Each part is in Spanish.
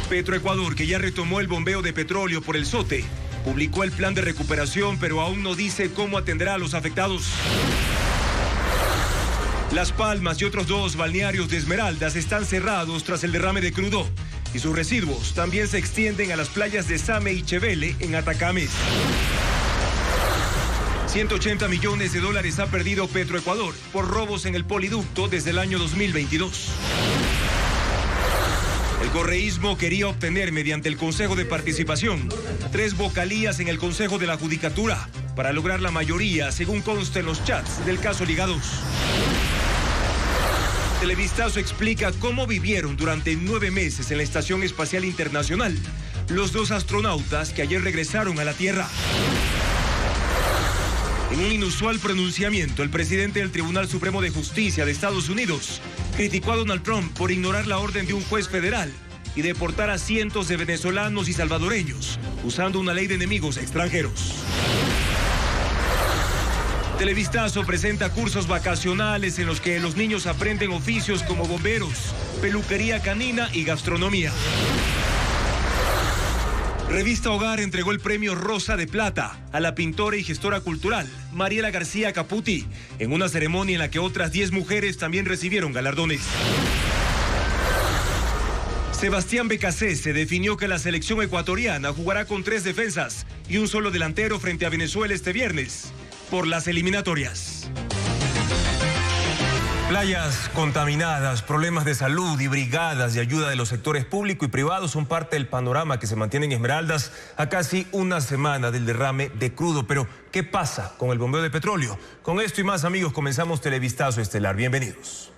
Petroecuador, que ya retomó el bombeo de petróleo por el Sote, publicó el plan de recuperación, pero aún no dice cómo atenderá a los afectados. Las Palmas y otros 2 balnearios de Esmeraldas están cerrados tras el derrame de crudo y sus residuos también se extienden a las playas de Same y Chevele en Atacames. $180 millones ha perdido Petroecuador por robos en el poliducto desde el año 2022. El correísmo quería obtener mediante el Consejo de Participación 3 vocalías en el Consejo de la Judicatura para lograr la mayoría, según consta en los chats del caso Ligados. Televistazo explica cómo vivieron durante 9 meses en la Estación Espacial Internacional los 2 astronautas que ayer regresaron a la Tierra. En un inusual pronunciamiento, el presidente del Tribunal Supremo de Justicia de Estados Unidos criticó a Donald Trump por ignorar la orden de un juez federal y deportar a cientos de venezolanos y salvadoreños usando una ley de enemigos extranjeros. Televistazo presenta cursos vacacionales en los que los niños aprenden oficios como bomberos, peluquería canina y gastronomía. Revista Hogar entregó el premio Rosa de Plata a la pintora y gestora cultural Mariela García Caputi, en una ceremonia en la que otras 10 mujeres también recibieron galardones. Sebastián Becasese definió que la selección ecuatoriana jugará con 3 defensas y un solo delantero frente a Venezuela este viernes por las eliminatorias. Playas contaminadas, problemas de salud y brigadas de ayuda de los sectores público y privado son parte del panorama que se mantiene en Esmeraldas a casi una semana del derrame de crudo. Pero, ¿qué pasa con el bombeo de petróleo? Con esto y más, amigos, comenzamos Televistazo Estelar. Bienvenidos.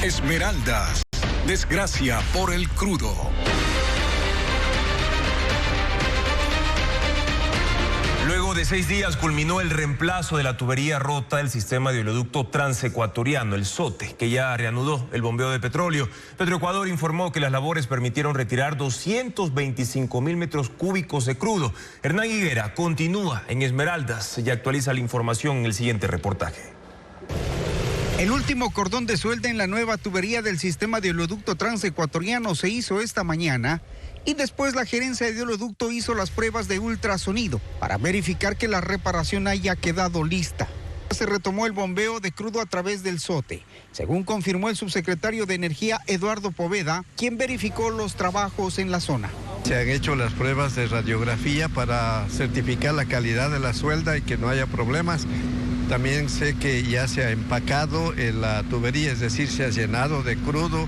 Esmeraldas, desgracia por el crudo. Luego de 6 días culminó el reemplazo de la tubería rota del sistema de oleoducto transecuatoriano, el SOTE, que ya reanudó el bombeo de petróleo. Petroecuador informó que las labores permitieron retirar 225.000 metros cúbicos de crudo. Hernán Higuera continúa en Esmeraldas y actualiza la información en el siguiente reportaje. El último cordón de suelda en la nueva tubería del sistema de oleoducto transecuatoriano se hizo esta mañana y después la gerencia de oleoducto hizo las pruebas de ultrasonido para verificar que la reparación haya quedado lista. Se retomó el bombeo de crudo a través del SOTE, según confirmó el subsecretario de Energía Eduardo Poveda, quien verificó los trabajos en la zona. Se han hecho las pruebas de radiografía para certificar la calidad de la suelda y que no haya problemas. También sé que ya se ha empacado en la tubería, es decir, se ha llenado de crudo.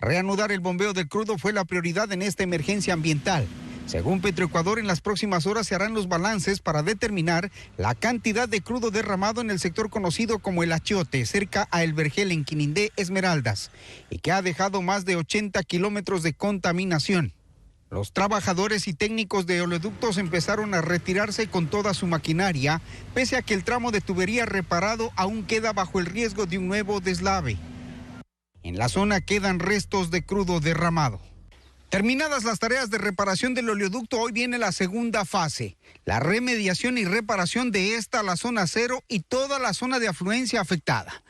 Reanudar el bombeo del crudo fue la prioridad en esta emergencia ambiental. Según Petroecuador, en las próximas horas se harán los balances para determinar la cantidad de crudo derramado en el sector conocido como El Achiote, cerca a El Vergel, en Quinindé, Esmeraldas, y que ha dejado más de 80 kilómetros de contaminación. Los trabajadores y técnicos de oleoductos empezaron a retirarse con toda su maquinaria, pese a que el tramo de tubería reparado aún queda bajo el riesgo de un nuevo deslave. En la zona quedan restos de crudo derramado. Terminadas las tareas de reparación del oleoducto, hoy viene la segunda fase, la remediación y reparación de la zona cero y toda la zona de afluencia afectada.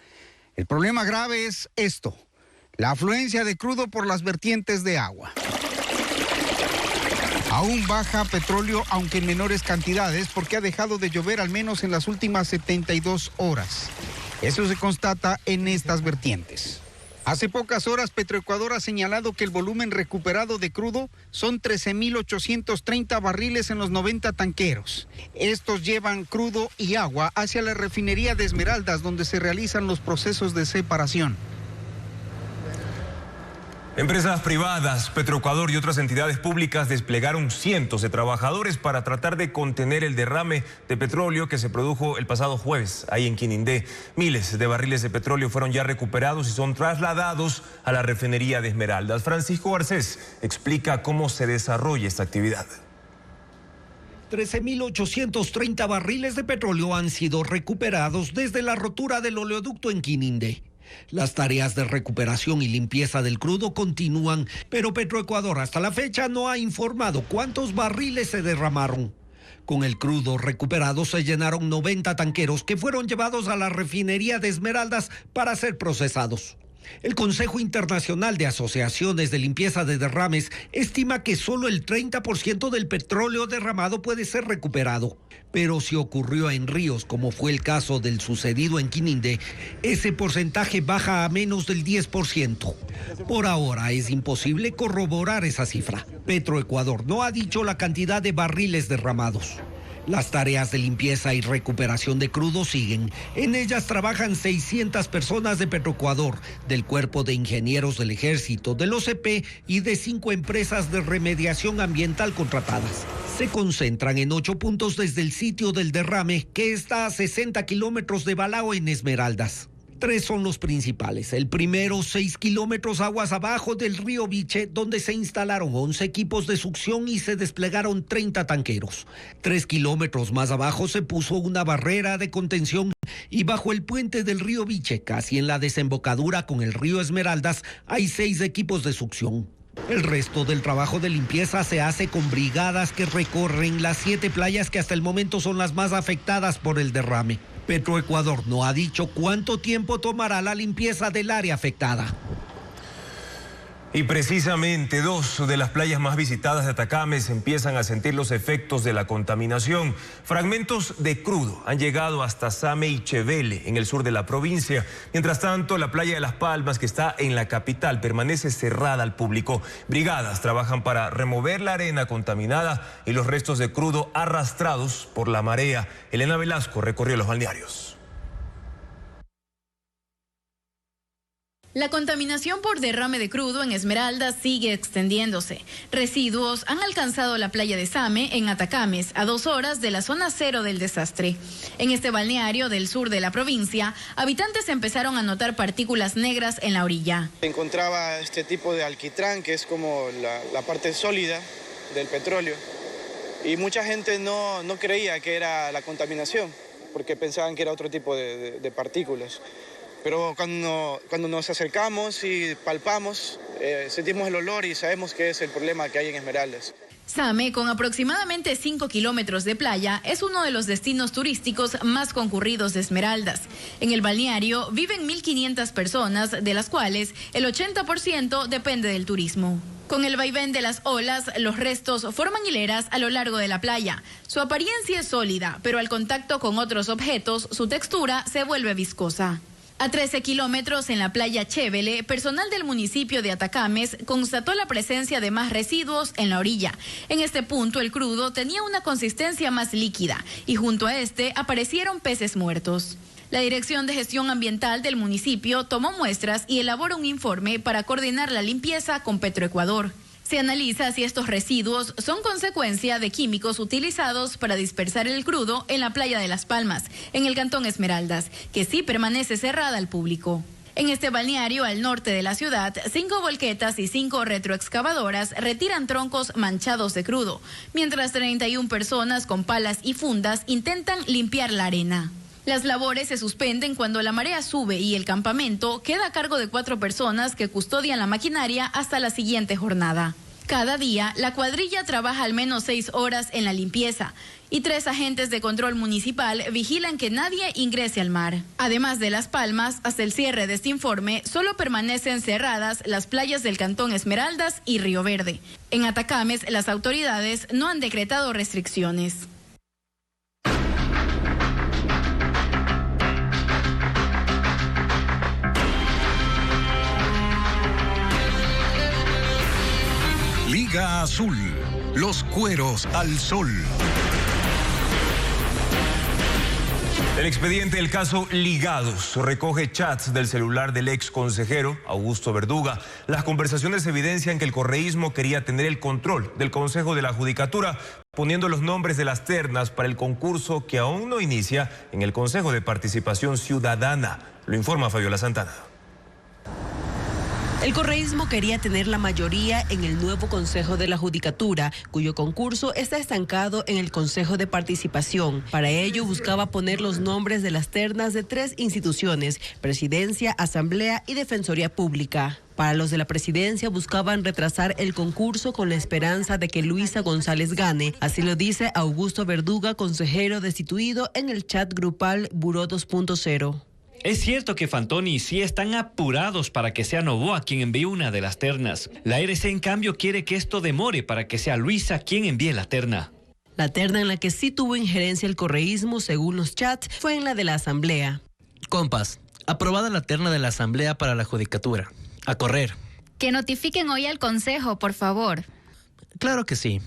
El problema grave es esto, la afluencia de crudo por las vertientes de agua. Aún baja petróleo, aunque en menores cantidades, porque ha dejado de llover al menos en las últimas 72 horas. Eso se constata en estas vertientes. Hace pocas horas, Petroecuador ha señalado que el volumen recuperado de crudo son 13.830 barriles en los 90 tanqueros. Estos llevan crudo y agua hacia la refinería de Esmeraldas, donde se realizan los procesos de separación. Empresas privadas, Petroecuador y otras entidades públicas desplegaron cientos de trabajadores para tratar de contener el derrame de petróleo que se produjo el pasado jueves ahí en Quinindé. Miles de barriles de petróleo fueron ya recuperados y son trasladados a la refinería de Esmeraldas. Francisco Garcés explica cómo se desarrolla esta actividad. 13.830 barriles de petróleo han sido recuperados desde la rotura del oleoducto en Quinindé. Las tareas de recuperación y limpieza del crudo continúan, pero Petroecuador hasta la fecha no ha informado cuántos barriles se derramaron. Con el crudo recuperado se llenaron 90 tanqueros que fueron llevados a la refinería de Esmeraldas para ser procesados. El Consejo Internacional de Asociaciones de Limpieza de Derrames estima que solo el 30% del petróleo derramado puede ser recuperado. Pero si ocurrió en ríos, como fue el caso del sucedido en Quinindé, ese porcentaje baja a menos del 10%. Por ahora es imposible corroborar esa cifra. Petroecuador no ha dicho la cantidad de barriles derramados. Las tareas de limpieza y recuperación de crudo siguen. En ellas trabajan 600 personas de Petroecuador, del Cuerpo de Ingenieros del Ejército, del OCP y de 5 empresas de remediación ambiental contratadas. Se concentran en 8 puntos desde el sitio del derrame, que está a 60 kilómetros de Balao en Esmeraldas. 3 son los principales. El primero, 6 kilómetros aguas abajo del río Viche, donde se instalaron 11 equipos de succión y se desplegaron 30 tanqueros. 3 kilómetros más abajo se puso una barrera de contención y bajo el puente del río Viche, casi en la desembocadura con el río Esmeraldas, hay 6 equipos de succión. El resto del trabajo de limpieza se hace con brigadas que recorren las 7 playas que hasta el momento son las más afectadas por el derrame. Petroecuador no ha dicho cuánto tiempo tomará la limpieza del área afectada. Y precisamente 2 de las playas más visitadas de Atacames empiezan a sentir los efectos de la contaminación. Fragmentos de crudo han llegado hasta Same y Chevele, en el sur de la provincia. Mientras tanto, la playa de Las Palmas, que está en la capital, permanece cerrada al público. Brigadas trabajan para remover la arena contaminada y los restos de crudo arrastrados por la marea. Elena Velasco recorrió los balnearios. La contaminación por derrame de crudo en Esmeraldas sigue extendiéndose. Residuos han alcanzado la playa de Same en Atacames, a 2 horas de la zona cero del desastre. En este balneario del sur de la provincia, habitantes empezaron a notar partículas negras en la orilla. Encontraba este tipo de alquitrán, que es como la parte sólida del petróleo. Y mucha gente no creía que era la contaminación, porque pensaban que era otro tipo de partículas. Pero cuando nos acercamos y palpamos, sentimos el olor y sabemos que es el problema que hay en Esmeraldas. Same, con aproximadamente 5 kilómetros de playa, es uno de los destinos turísticos más concurridos de Esmeraldas. En el balneario viven 1.500 personas, de las cuales el 80% depende del turismo. Con el vaivén de las olas, los restos forman hileras a lo largo de la playa. Su apariencia es sólida, pero al contacto con otros objetos, su textura se vuelve viscosa. A 13 kilómetros en la playa Chevele, personal del municipio de Atacames constató la presencia de más residuos en la orilla. En este punto el crudo tenía una consistencia más líquida y junto a este aparecieron peces muertos. La Dirección de Gestión Ambiental del municipio tomó muestras y elabora un informe para coordinar la limpieza con Petroecuador. Se analiza si estos residuos son consecuencia de químicos utilizados para dispersar el crudo en la playa de Las Palmas, en el cantón Esmeraldas, que sí permanece cerrada al público. En este balneario al norte de la ciudad, 5 volquetas y 5 retroexcavadoras retiran troncos manchados de crudo, mientras 31 personas con palas y fundas intentan limpiar la arena. Las labores se suspenden cuando la marea sube y el campamento queda a cargo de 4 personas que custodian la maquinaria hasta la siguiente jornada. Cada día, la cuadrilla trabaja al menos 6 horas en la limpieza y 3 agentes de control municipal vigilan que nadie ingrese al mar. Además de Las Palmas, hasta el cierre de este informe, solo permanecen cerradas las playas del cantón Esmeraldas y Río Verde. En Atacames, las autoridades no han decretado restricciones. Liga Azul, los cueros al sol. El expediente del caso Ligados recoge chats del celular del ex consejero Augusto Verduga. Las conversaciones evidencian que el correísmo quería tener el control del Consejo de la Judicatura, poniendo los nombres de las ternas para el concurso que aún no inicia en el Consejo de Participación Ciudadana. Lo informa Fabiola Santana. El correísmo quería tener la mayoría en el nuevo Consejo de la Judicatura, cuyo concurso está estancado en el Consejo de Participación. Para ello buscaba poner los nombres de las ternas de 3 instituciones: Presidencia, Asamblea y Defensoría Pública. Para los de la presidencia buscaban retrasar el concurso con la esperanza de que Luisa González gane. Así lo dice Augusto Verduga, consejero destituido en el chat grupal Buró 2.0. Es cierto que Fantoni sí están apurados para que sea Noboa quien envíe una de las ternas. La RC, en cambio, quiere que esto demore para que sea Luisa quien envíe la terna. La terna en la que sí tuvo injerencia el correísmo, según los chats, fue en la de la Asamblea. Compas, aprobada la terna de la Asamblea para la Judicatura. A correr. Que notifiquen hoy al Consejo, por favor. Claro que sí.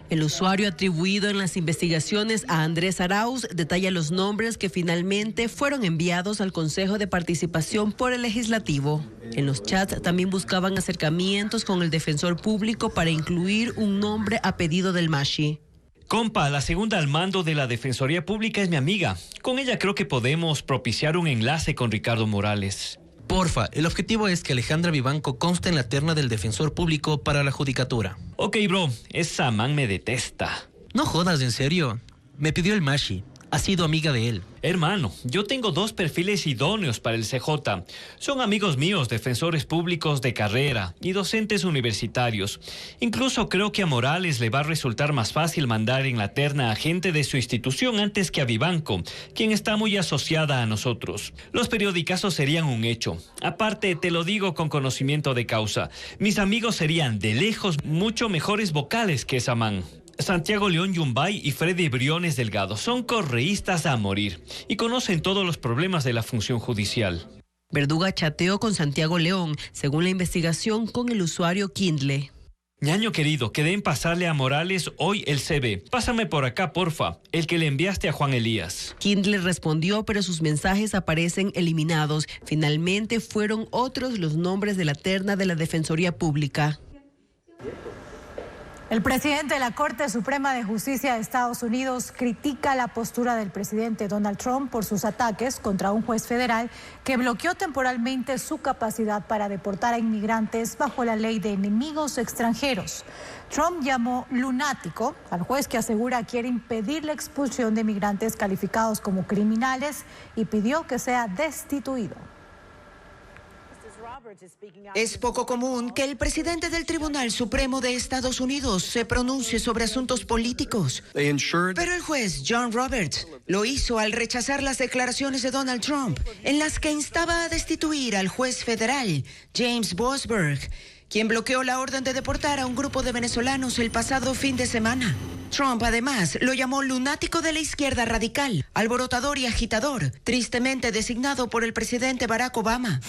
El usuario atribuido en las investigaciones a Andrés Arauz detalla los nombres que finalmente fueron enviados al Consejo de Participación por el Legislativo. En los chats también buscaban acercamientos con el defensor público para incluir un nombre a pedido del Mashi. Compa, la segunda al mando de la Defensoría Pública es mi amiga. Con ella creo que podemos propiciar un enlace con Ricardo Morales. Porfa, el objetivo es que Alejandra Vivanco conste en la terna del defensor público para la Judicatura. Ok, bro, esa man me detesta. No jodas, en serio. Me pidió el Mashi. Ha sido amiga de él. Hermano, yo tengo 2 perfiles idóneos para el CJ. Son amigos míos, defensores públicos de carrera y docentes universitarios. Incluso creo que a Morales le va a resultar más fácil mandar en la terna a gente de su institución antes que a Vivanco, quien está muy asociada a nosotros. Los periodicazos serían un hecho. Aparte, te lo digo con conocimiento de causa, mis amigos serían de lejos mucho mejores vocales que esa man. Santiago León Yumbay y Freddy Briones Delgado son correístas a morir y conocen todos los problemas de la función judicial. Verduga chateó con Santiago León, según la investigación, con el usuario Kindle. Ñaño querido, quedé en pasarle a Morales hoy el CV. Pásame por acá, porfa, el que le enviaste a Juan Elías. Kindle respondió, pero sus mensajes aparecen eliminados. Finalmente fueron otros los nombres de la terna de la Defensoría Pública. El presidente de la Corte Suprema de Justicia de Estados Unidos critica la postura del presidente Donald Trump por sus ataques contra un juez federal que bloqueó temporalmente su capacidad para deportar a inmigrantes bajo la ley de enemigos extranjeros. Trump llamó lunático al juez que asegura quiere impedir la expulsión de migrantes calificados como criminales y pidió que sea destituido. Es poco común que el presidente del Tribunal Supremo de Estados Unidos se pronuncie sobre asuntos políticos. Pero el juez John Roberts lo hizo al rechazar las declaraciones de Donald Trump, en las que instaba a destituir al juez federal James Boasberg, quien bloqueó la orden de deportar a un grupo de venezolanos el pasado fin de semana. Trump, además, lo llamó lunático de la izquierda radical, alborotador y agitador, tristemente designado por el presidente Barack Obama.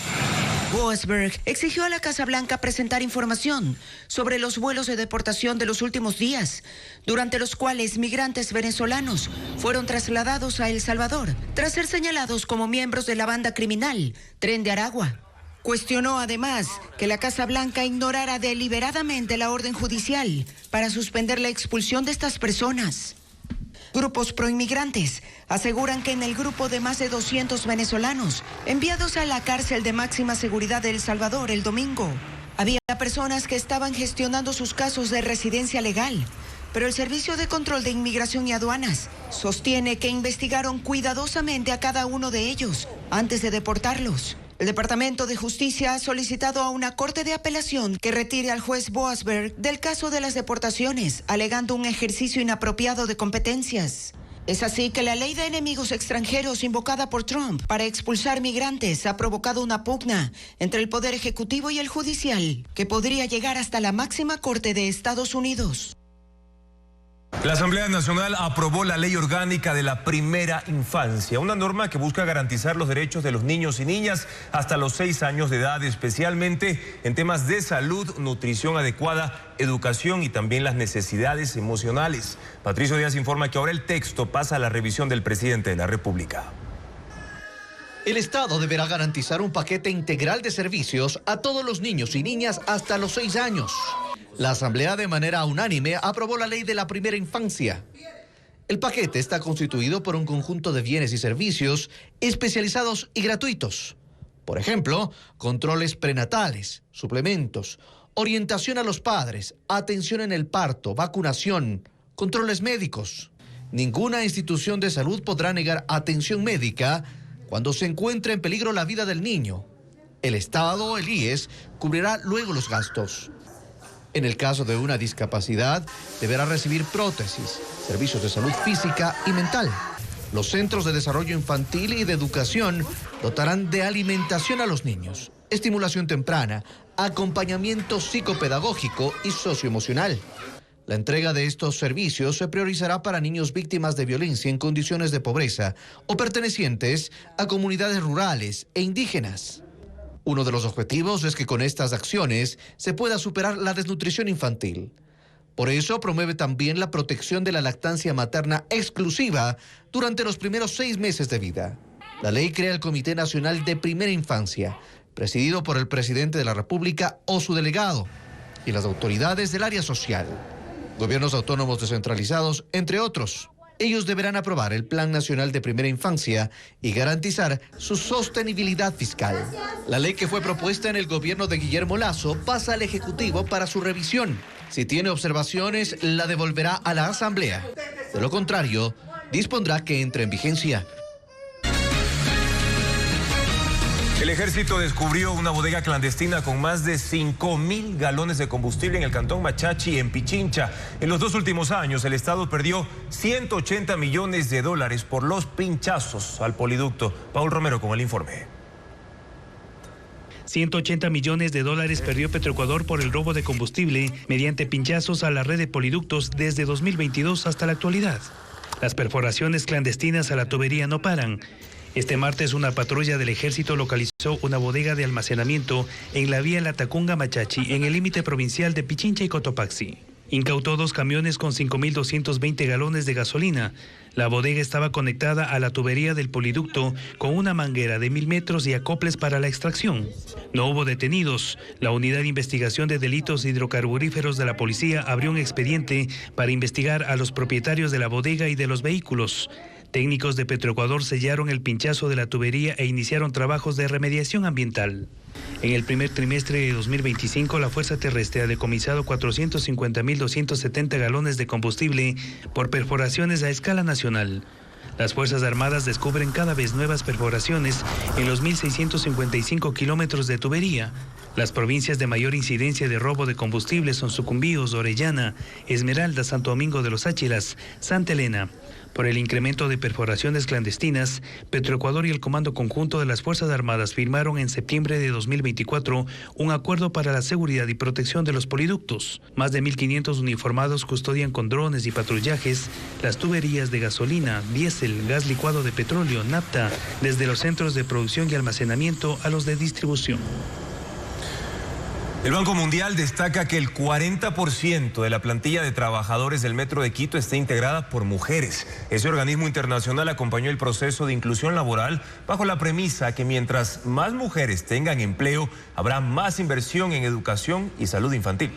Boasberg exigió a la Casa Blanca presentar información sobre los vuelos de deportación de los últimos días, durante los cuales migrantes venezolanos fueron trasladados a El Salvador, tras ser señalados como miembros de la banda criminal Tren de Aragua. Cuestionó además que la Casa Blanca ignorara deliberadamente la orden judicial para suspender la expulsión de estas personas. Grupos proinmigrantes aseguran que en el grupo de más de 200 venezolanos enviados a la cárcel de máxima seguridad de El Salvador el domingo, había personas que estaban gestionando sus casos de residencia legal, pero el Servicio de Control de Inmigración y Aduanas sostiene que investigaron cuidadosamente a cada uno de ellos antes de deportarlos. El Departamento de Justicia ha solicitado a una corte de apelación que retire al juez Boasberg del caso de las deportaciones, alegando un ejercicio inapropiado de competencias. Es así que la ley de enemigos extranjeros invocada por Trump para expulsar migrantes ha provocado una pugna entre el Poder Ejecutivo y el Judicial, que podría llegar hasta la máxima corte de Estados Unidos. La Asamblea Nacional aprobó la Ley Orgánica de la Primera Infancia, una norma que busca garantizar los derechos de los niños y niñas hasta los 6 años de edad, especialmente en temas de salud, nutrición adecuada, educación y también las necesidades emocionales. Patricio Díaz informa que ahora el texto pasa a la revisión del presidente de la República. El Estado deberá garantizar un paquete integral de servicios a todos los niños y niñas hasta los 6 años. La Asamblea de manera unánime aprobó la Ley de la Primera Infancia. El paquete está constituido por un conjunto de bienes y servicios especializados y gratuitos. Por ejemplo, controles prenatales, suplementos, orientación a los padres, atención en el parto, vacunación, controles médicos. Ninguna institución de salud podrá negar atención médica cuando se encuentre en peligro la vida del niño. El Estado, el IES, cubrirá luego los gastos. En el caso de una discapacidad, deberá recibir prótesis, servicios de salud física y mental. Los centros de desarrollo infantil y de educación dotarán de alimentación a los niños, estimulación temprana, acompañamiento psicopedagógico y socioemocional. La entrega de estos servicios se priorizará para niños víctimas de violencia en condiciones de pobreza o pertenecientes a comunidades rurales e indígenas. Uno de los objetivos es que con estas acciones se pueda superar la desnutrición infantil. Por eso promueve también la protección de la lactancia materna exclusiva durante los primeros 6 meses de vida. La ley crea el Comité Nacional de Primera Infancia, presidido por el presidente de la República o su delegado, y las autoridades del área social, gobiernos autónomos descentralizados, entre otros. Ellos deberán aprobar el Plan Nacional de Primera Infancia y garantizar su sostenibilidad fiscal. La ley que fue propuesta en el gobierno de Guillermo Lasso pasa al Ejecutivo para su revisión. Si tiene observaciones, la devolverá a la Asamblea. De lo contrario, dispondrá que entre en vigencia. El ejército descubrió una bodega clandestina con más de 5.000 galones de combustible en el cantón Machachi, en Pichincha. En los 2 últimos años, el Estado perdió $180 millones por los pinchazos al poliducto. Paul Romero con el informe. $180 millones perdió Petroecuador por el robo de combustible mediante pinchazos a la red de poliductos desde 2022 hasta la actualidad. Las perforaciones clandestinas a la tubería no paran. Este martes una patrulla del ejército localizó una bodega de almacenamiento en la vía Latacunga-Machachi, en el límite provincial de Pichincha y Cotopaxi. Incautó 2 camiones con 5.220 galones de gasolina. La bodega estaba conectada a la tubería del poliducto con una manguera de 1.000 metros y acoples para la extracción. No hubo detenidos. La Unidad de Investigación de Delitos Hidrocarburíferos de la policía abrió un expediente para investigar a los propietarios de la bodega y de los vehículos. Técnicos de Petroecuador sellaron el pinchazo de la tubería e iniciaron trabajos de remediación ambiental. En el primer trimestre de 2025, la Fuerza Terrestre ha decomisado 450.270 galones de combustible por perforaciones a escala nacional. Las Fuerzas Armadas descubren cada vez nuevas perforaciones en los 1.655 kilómetros de tubería. Las provincias de mayor incidencia de robo de combustible son Sucumbíos, Orellana, Esmeralda, Santo Domingo de los Áchilas, Santa Elena. Por el incremento de perforaciones clandestinas, Petroecuador y el Comando Conjunto de las Fuerzas Armadas firmaron en septiembre de 2024 un acuerdo para la seguridad y protección de los poliductos. Más de 1.500 uniformados custodian con drones y patrullajes las tuberías de gasolina, diésel, gas licuado de petróleo, nafta, desde los centros de producción y almacenamiento a los de distribución. El Banco Mundial destaca que el 40% de la plantilla de trabajadores del Metro de Quito está integrada por mujeres. Ese organismo internacional acompañó el proceso de inclusión laboral bajo la premisa que mientras más mujeres tengan empleo, habrá más inversión en educación y salud infantil.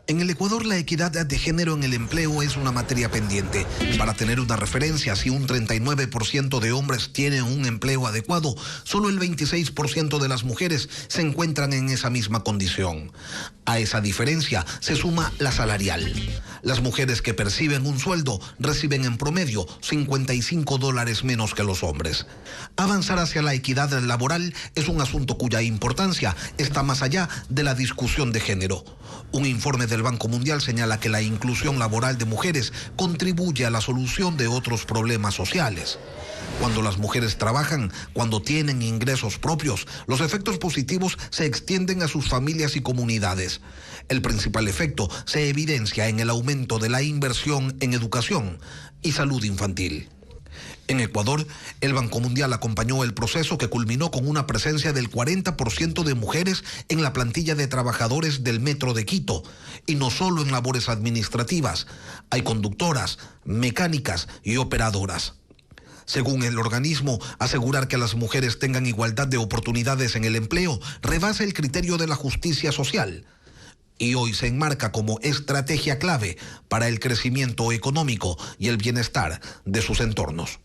En el Ecuador, la equidad de género en el empleo es una materia pendiente. Para tener una referencia, si un 39% de hombres tienen un empleo adecuado, solo el 26% de las mujeres se encuentran en esa misma condición. A esa diferencia se suma la salarial. Las mujeres que perciben un sueldo reciben en promedio $55 menos que los hombres. Avanzar hacia la equidad laboral es un asunto cuya importancia está más allá de la discusión de género. Un informe del Banco Mundial señala que la inclusión laboral de mujeres contribuye a la solución de otros problemas sociales. Cuando las mujeres trabajan, cuando tienen ingresos propios, los efectos positivos se extienden a sus familias y comunidades. El principal efecto se evidencia en el aumento de la inversión en educación y salud infantil. En Ecuador, el Banco Mundial acompañó el proceso que culminó con una presencia del 40% de mujeres en la plantilla de trabajadores del Metro de Quito, y no solo en labores administrativas. Hay conductoras, mecánicas y operadoras. Según el organismo, asegurar que las mujeres tengan igualdad de oportunidades en el empleo rebasa el criterio de la justicia social y hoy se enmarca como estrategia clave para el crecimiento económico y el bienestar de sus entornos.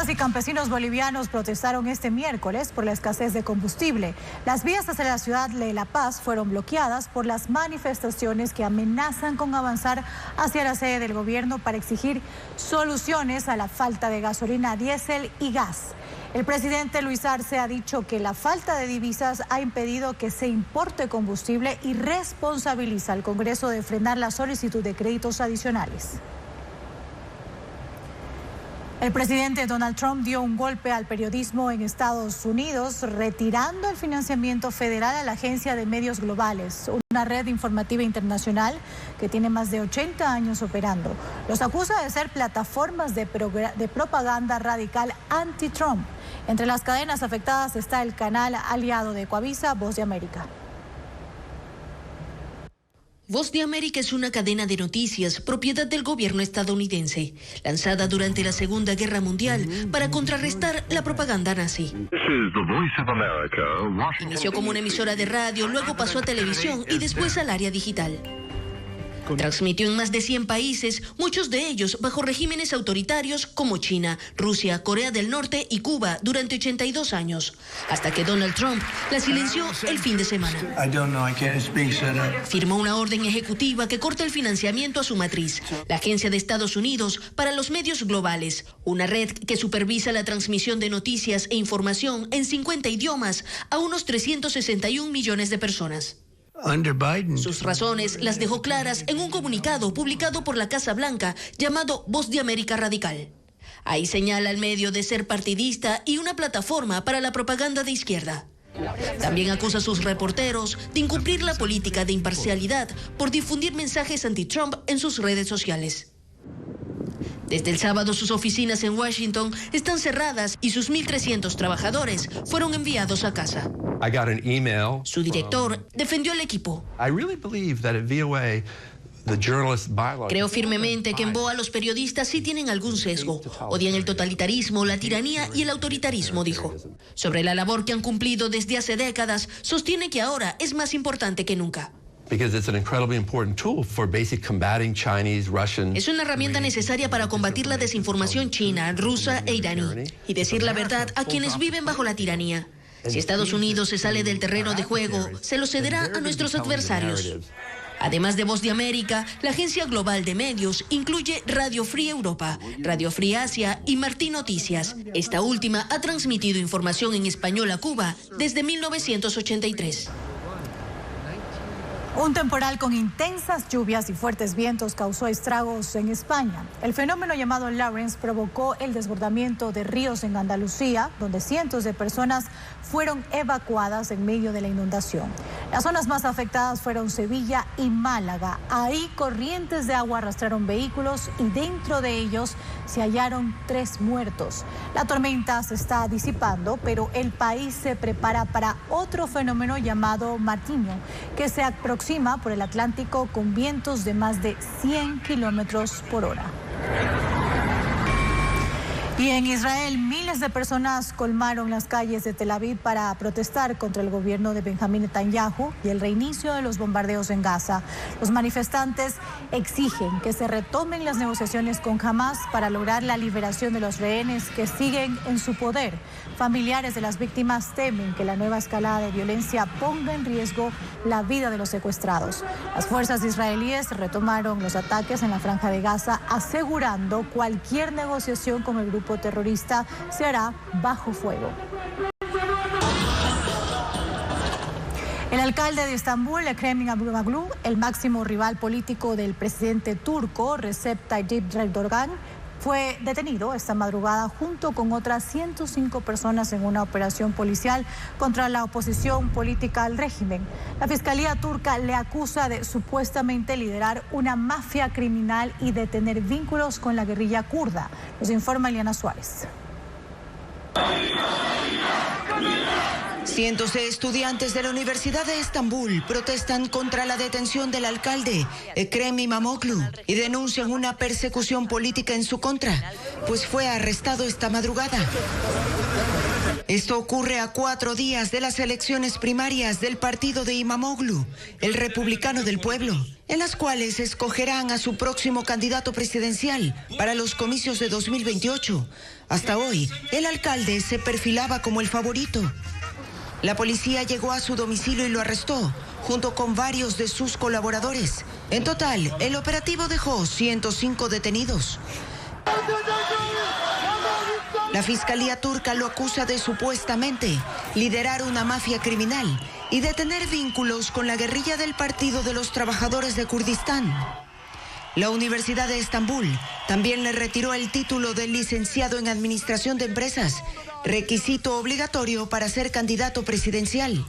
Campesinas y campesinos bolivianos protestaron este miércoles por la escasez de combustible. Las vías hacia la ciudad de La Paz fueron bloqueadas por las manifestaciones que amenazan con avanzar hacia la sede del gobierno para exigir soluciones a la falta de gasolina, diésel y gas. El presidente Luis Arce ha dicho que la falta de divisas ha impedido que se importe combustible y responsabiliza al Congreso de frenar la solicitud de créditos adicionales. El presidente Donald Trump dio un golpe al periodismo en Estados Unidos, retirando el financiamiento federal a la Agencia de Medios Globales, una red informativa internacional que tiene más de 80 años operando. Los acusa de ser plataformas de propaganda radical anti-Trump. Entre las cadenas afectadas está el canal aliado de Coavisa, Voz de América. Voz de América es una cadena de noticias propiedad del gobierno estadounidense, lanzada durante la Segunda Guerra Mundial para contrarrestar la propaganda nazi. Inició como una emisora de radio, luego pasó a televisión y después al área digital. Transmitió en más de 100 países, muchos de ellos bajo regímenes autoritarios como China, Rusia, Corea del Norte y Cuba durante 82 años, hasta que Donald Trump la silenció el fin de semana. Firmó una orden ejecutiva que corta el financiamiento a su matriz, la Agencia de Estados Unidos para los Medios Globales, una red que supervisa la transmisión de noticias e información en 50 idiomas a unos 361 millones de personas. Sus razones las dejó claras en un comunicado publicado por la Casa Blanca llamado Voz de América Radical. Ahí señala al medio de ser partidista y una plataforma para la propaganda de izquierda. También acusa a sus reporteros de incumplir la política de imparcialidad por difundir mensajes anti-Trump en sus redes sociales. Desde el sábado sus oficinas en Washington están cerradas y sus 1.300 trabajadores fueron enviados a casa. Su director defendió al equipo. Creo firmemente que en VOA los periodistas sí tienen algún sesgo. Odian el totalitarismo, la tiranía y el autoritarismo, dijo. Sobre la labor que han cumplido desde hace décadas, sostiene que ahora es más importante que nunca. Es una herramienta necesaria para combatir la desinformación china, rusa e iraní y decir la verdad a quienes viven bajo la tiranía. Si Estados Unidos se sale del terreno de juego, se lo cederá a nuestros adversarios. Además de Voz de América, la Agencia Global de Medios incluye Radio Free Europa, Radio Free Asia y Martí Noticias. Esta última ha transmitido información en español a Cuba desde 1983. Un temporal con intensas lluvias y fuertes vientos causó estragos en España. El fenómeno llamado Lawrence provocó el desbordamiento de ríos en Andalucía, donde cientos de personas fueron evacuadas en medio de la inundación. Las zonas más afectadas fueron Sevilla y Málaga. Ahí corrientes de agua arrastraron vehículos y dentro de ellos se hallaron 3 muertos. La tormenta se está disipando, pero el país se prepara para otro fenómeno llamado Martiño, que se aproxima por el Atlántico con vientos de más de 100 kilómetros por hora. Y en Israel, miles de personas colmaron las calles de Tel Aviv para protestar contra el gobierno de Benjamín Netanyahu y el reinicio de los bombardeos en Gaza. Los manifestantes exigen que se retomen las negociaciones con Hamas para lograr la liberación de los rehenes que siguen en su poder. Familiares de las víctimas temen que la nueva escalada de violencia ponga en riesgo la vida de los secuestrados. Las fuerzas israelíes retomaron los ataques en la Franja de Gaza, asegurando cualquier negociación con el grupo terrorista se hará bajo fuego. El alcalde de Estambul, Ekrem İmamoğlu, el máximo rival político del presidente turco Recep Tayyip Erdogan, fue detenido esta madrugada junto con otras 105 personas en una operación policial contra la oposición política al régimen. La Fiscalía turca le acusa de supuestamente liderar una mafia criminal y de tener vínculos con la guerrilla kurda. Nos informa Eliana Suárez. Cientos de estudiantes de la Universidad de Estambul protestan contra la detención del alcalde Ekrem İmamoğlu y denuncian una persecución política en su contra, pues fue arrestado esta madrugada. Esto ocurre a 4 días de las elecciones primarias del partido de Imamoglu, el Republicano del Pueblo, en las cuales escogerán a su próximo candidato presidencial para los comicios de 2028. Hasta hoy, el alcalde se perfilaba como el favorito. La policía llegó a su domicilio y lo arrestó, junto con varios de sus colaboradores. En total, el operativo dejó 105 detenidos. La Fiscalía turca lo acusa de supuestamente liderar una mafia criminal y de tener vínculos con la guerrilla del Partido de los Trabajadores de Kurdistán. La Universidad de Estambul también le retiró el título de licenciado en Administración de Empresas, requisito obligatorio para ser candidato presidencial.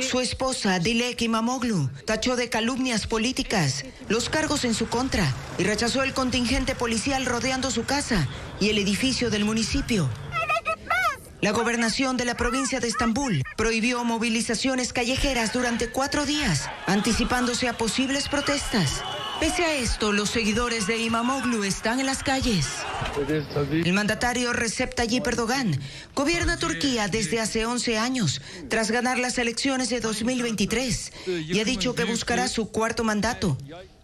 Su esposa, Dilek Imamoglu, tachó de calumnias políticas los cargos en su contra y rechazó el contingente policial rodeando su casa y el edificio del municipio. La gobernación de la provincia de Estambul prohibió movilizaciones callejeras durante 4 días, anticipándose a posibles protestas. Pese a esto, los seguidores de Imamoglu están en las calles. El mandatario Recep Tayyip Erdogan gobierna Turquía desde hace 11 años, tras ganar las elecciones de 2023, y ha dicho que buscará su 4º mandato.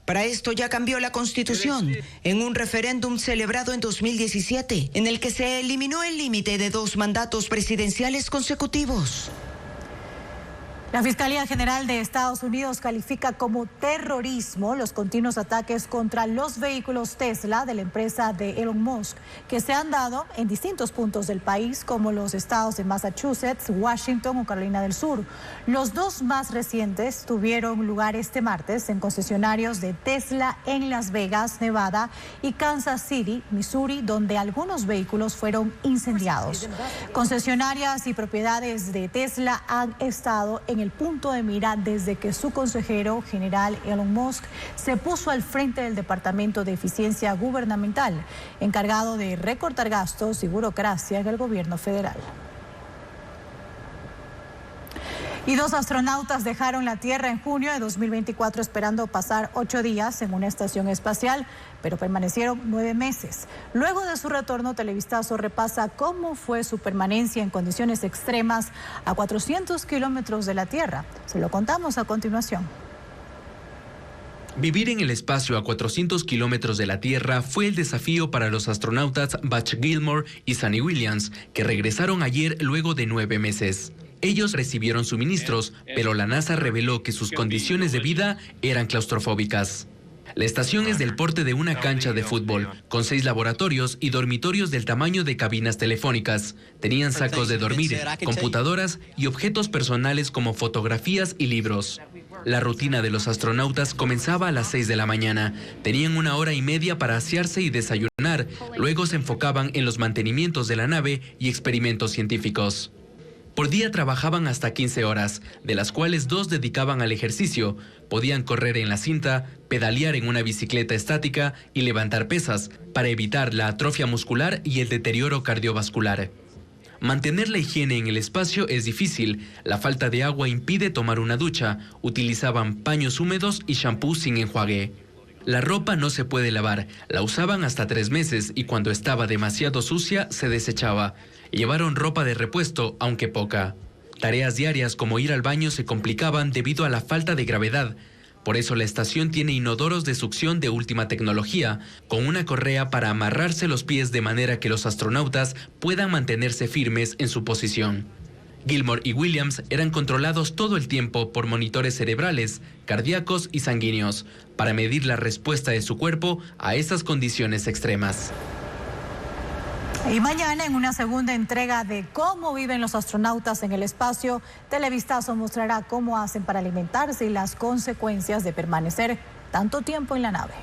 Para esto ya cambió la constitución en un referéndum celebrado en 2017, en el que se eliminó el límite de 2 mandatos presidenciales consecutivos. La Fiscalía General de Estados Unidos califica como terrorismo los continuos ataques contra los vehículos Tesla de la empresa de Elon Musk, que se han dado en distintos puntos del país, como los estados de Massachusetts, Washington o Carolina del Sur. Los 2 más recientes tuvieron lugar este martes en concesionarios de Tesla en Las Vegas, Nevada, y Kansas City, Missouri, donde algunos vehículos fueron incendiados. Concesionarias y propiedades de Tesla han estado en el punto de mira desde que su consejero general Elon Musk se puso al frente del Departamento de Eficiencia Gubernamental, encargado de recortar gastos y burocracia en el gobierno federal. Y 2 astronautas dejaron la Tierra en junio de 2024 esperando pasar 8 días en una estación espacial, pero permanecieron 9 meses. Luego de su retorno, Televistazo repasa cómo fue su permanencia en condiciones extremas a 400 kilómetros de la Tierra. Se lo contamos a continuación. Vivir en el espacio a 400 kilómetros de la Tierra fue el desafío para los astronautas Butch Gilmore y Sunny Williams, que regresaron ayer luego de 9 meses. Ellos recibieron suministros, pero la NASA reveló que sus condiciones de vida eran claustrofóbicas. La estación es del porte de una cancha de fútbol, con 6 laboratorios y dormitorios del tamaño de cabinas telefónicas. Tenían sacos de dormir, computadoras y objetos personales como fotografías y libros. La rutina de los astronautas comenzaba a las 6 de la mañana. Tenían 1 hora y media para asearse y desayunar. Luego se enfocaban en los mantenimientos de la nave y experimentos científicos. Por día trabajaban hasta 15 horas, de las cuales 2 dedicaban al ejercicio. Podían correr en la cinta, pedalear en una bicicleta estática y levantar pesas para evitar la atrofia muscular y el deterioro cardiovascular. Mantener la higiene en el espacio es difícil. La falta de agua impide tomar una ducha. Utilizaban paños húmedos y shampoo sin enjuague. La ropa no se puede lavar. La usaban hasta 3 meses y cuando estaba demasiado sucia se desechaba. Llevaron ropa de repuesto, aunque poca. Tareas diarias como ir al baño se complicaban debido a la falta de gravedad. Por eso la estación tiene inodoros de succión de última tecnología, con una correa para amarrarse los pies de manera que los astronautas puedan mantenerse firmes en su posición. Gilmore y Williams eran controlados todo el tiempo por monitores cerebrales, cardíacos y sanguíneos, para medir la respuesta de su cuerpo a esas condiciones extremas. Y mañana, en una segunda entrega de cómo viven los astronautas en el espacio, Televistazo mostrará cómo hacen para alimentarse y las consecuencias de permanecer tanto tiempo en la nave.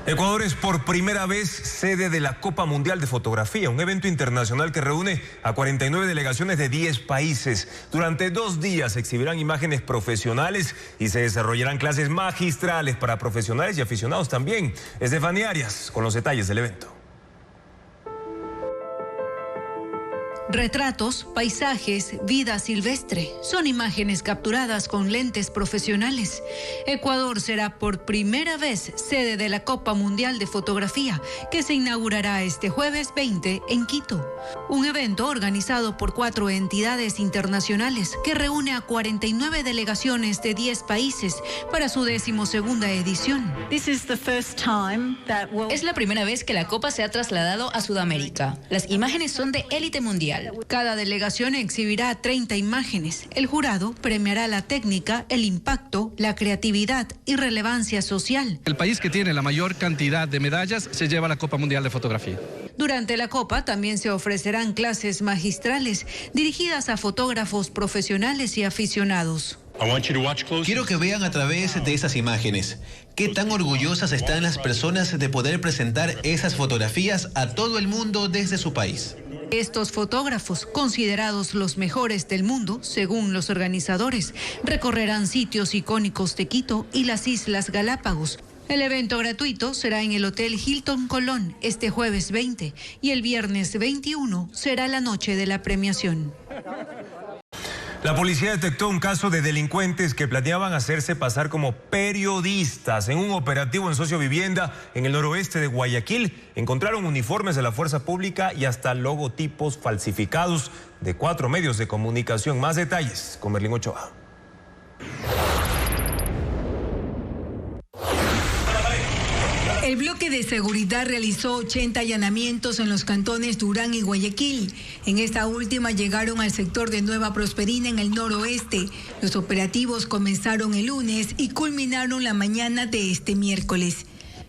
Ecuador es por primera vez sede de la Copa Mundial de Fotografía, un evento internacional que reúne a 49 delegaciones de 10 países. Durante 2 días se exhibirán imágenes profesionales y se desarrollarán clases magistrales para profesionales y aficionados también. Estefanía Arias con los detalles del evento. Retratos, paisajes, vida silvestre. Son imágenes capturadas con lentes profesionales. Ecuador será por primera vez sede de la Copa Mundial de Fotografía, que se inaugurará este jueves 20 en Quito. Un evento organizado por 4 entidades internacionales que reúne a 49 delegaciones de 10 países para su 12ª edición. Es la primera vez que la Copa se ha trasladado a Sudamérica. Las imágenes son de élite mundial. Cada delegación exhibirá 30 imágenes. El jurado premiará la técnica, el impacto, la creatividad y relevancia social. El país que tiene la mayor cantidad de medallas se lleva la Copa Mundial de Fotografía. Durante la Copa también se ofrecerán clases magistrales dirigidas a fotógrafos profesionales y aficionados. Quiero que vean a través de esas imágenes qué tan orgullosas están las personas de poder presentar esas fotografías a todo el mundo desde su país. Estos fotógrafos, considerados los mejores del mundo, según los organizadores, recorrerán sitios icónicos de Quito y las Islas Galápagos. El evento gratuito será en el Hotel Hilton Colón este jueves 20 y el viernes 21 será la noche de la premiación. La policía detectó un caso de delincuentes que planeaban hacerse pasar como periodistas. En un operativo en Sociovivienda, en el noroeste de Guayaquil, encontraron uniformes de la fuerza pública y hasta logotipos falsificados de 4 medios de comunicación. Más detalles con Merlín Ochoa. El bloque de seguridad realizó 80 allanamientos en los cantones Durán y Guayaquil. En esta última llegaron al sector de Nueva Prosperina en el noroeste. Los operativos comenzaron el lunes y culminaron la mañana de este miércoles.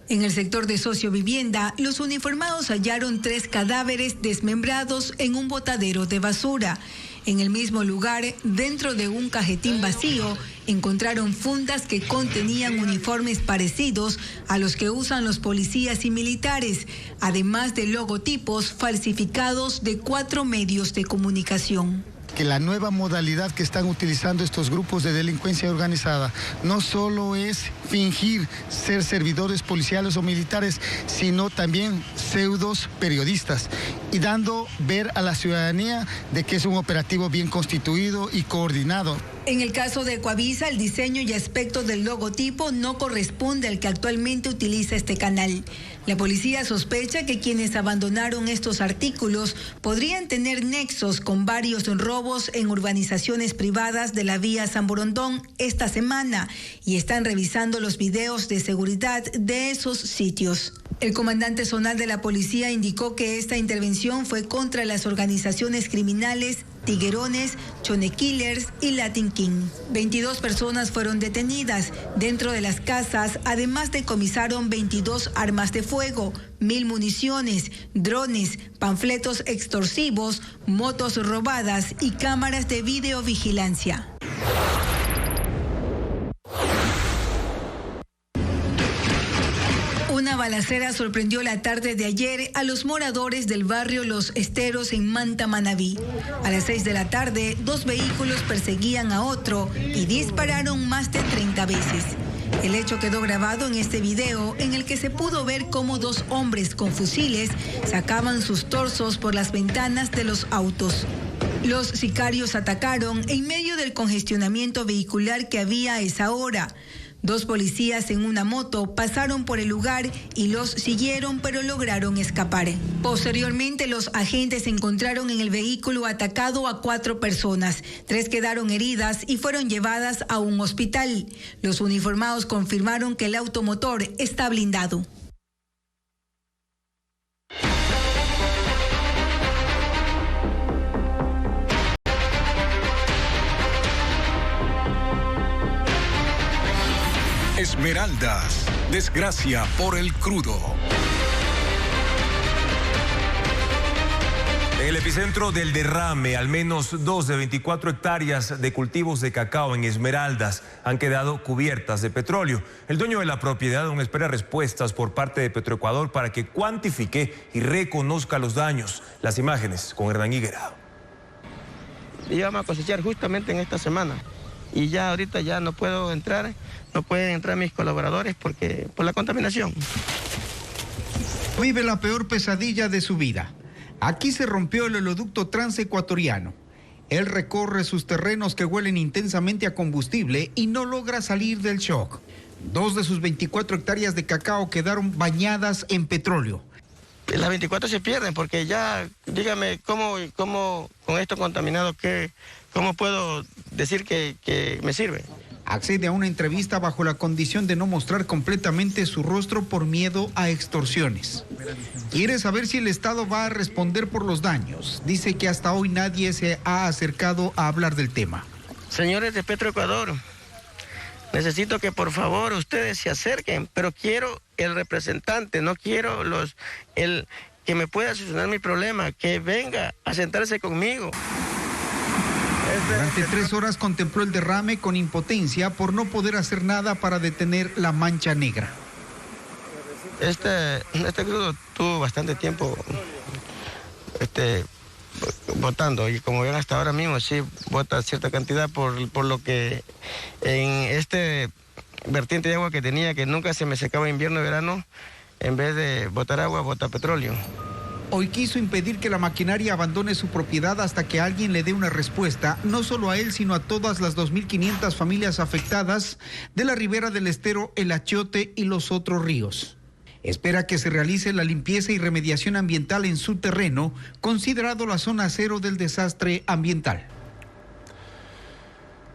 En el sector de Sociovivienda, los uniformados hallaron 3 cadáveres desmembrados en un botadero de basura. En el mismo lugar, dentro de un cajetín vacío, encontraron fundas que contenían uniformes parecidos a los que usan los policías y militares, además de logotipos falsificados de 4 medios de comunicación. Que la nueva modalidad que están utilizando estos grupos de delincuencia organizada no solo es fingir ser servidores policiales o militares, sino también pseudos periodistas y dando ver a la ciudadanía de que es un operativo bien constituido y coordinado. En el caso de Coavisa, el diseño y aspecto del logotipo no corresponde al que actualmente utiliza este canal. La policía sospecha que quienes abandonaron estos artículos podrían tener nexos con varios robos en urbanizaciones privadas de la vía San Borondón esta semana y están revisando los videos de seguridad de esos sitios. El comandante zonal de la policía indicó que esta intervención fue contra las organizaciones criminales Tiguerones, Chone Killers y Latin King. 22 personas fueron detenidas. Dentro de las casas, además decomisaron 22 armas de fuego, 1000 municiones, drones, panfletos extorsivos, motos robadas y cámaras de videovigilancia. Una balacera sorprendió la tarde de ayer a los moradores del barrio Los Esteros en Manta, Manabí. A las 6 de la tarde, 2 vehículos perseguían a otro y dispararon más de 30 veces. El hecho quedó grabado en este video en el que se pudo ver cómo 2 hombres con fusiles sacaban sus torsos por las ventanas de los autos. Los sicarios atacaron en medio del congestionamiento vehicular que había a esa hora. 2 policías en una moto pasaron por el lugar y los siguieron, pero lograron escapar. Posteriormente, los agentes encontraron en el vehículo atacado a 4 personas. 3 quedaron heridas y fueron llevadas a un hospital. Los uniformados confirmaron que el automotor está blindado. Esmeraldas, desgracia por el crudo. En el epicentro del derrame, al menos 2 de 24 hectáreas de cultivos de cacao en Esmeraldas han quedado cubiertas de petróleo. El dueño de la propiedad aún espera respuestas por parte de Petroecuador para que cuantifique y reconozca los daños. Las imágenes con Hernán Higuera. Íbamos a cosechar justamente en esta semana y ya ahorita ya no puedo entrar, no pueden entrar mis colaboradores por la contaminación. Vive la peor pesadilla de su vida. Aquí se rompió el oleoducto transecuatoriano. Él recorre sus terrenos que huelen intensamente a combustible y no logra salir del shock. 2 de sus 24 hectáreas de cacao quedaron bañadas en petróleo. Las 24 se pierden porque ya, dígame, ¿cómo con esto contaminado, cómo puedo decir que me sirve? Accede a una entrevista bajo la condición de no mostrar completamente su rostro por miedo a extorsiones. Quiere saber si el Estado va a responder por los daños. Dice que hasta hoy nadie se ha acercado a hablar del tema. Señores de Petroecuador, necesito que por favor ustedes se acerquen, pero quiero el representante, no quiero el que me pueda solucionar mi problema, que venga a sentarse conmigo. Durante 3 horas contempló el derrame con impotencia por no poder hacer nada para detener la mancha negra. Este crudo tuvo bastante tiempo botando y como ven hasta ahora mismo sí bota cierta cantidad por lo que en este vertiente de agua que tenía, que nunca se me secaba invierno y verano, en vez de botar agua, bota petróleo. Hoy quiso impedir que la maquinaria abandone su propiedad hasta que alguien le dé una respuesta, no solo a él, sino a todas las 2.500 familias afectadas de la ribera del estero El Achiote y los otros ríos. Espera que se realice la limpieza y remediación ambiental en su terreno, considerado la zona cero del desastre ambiental.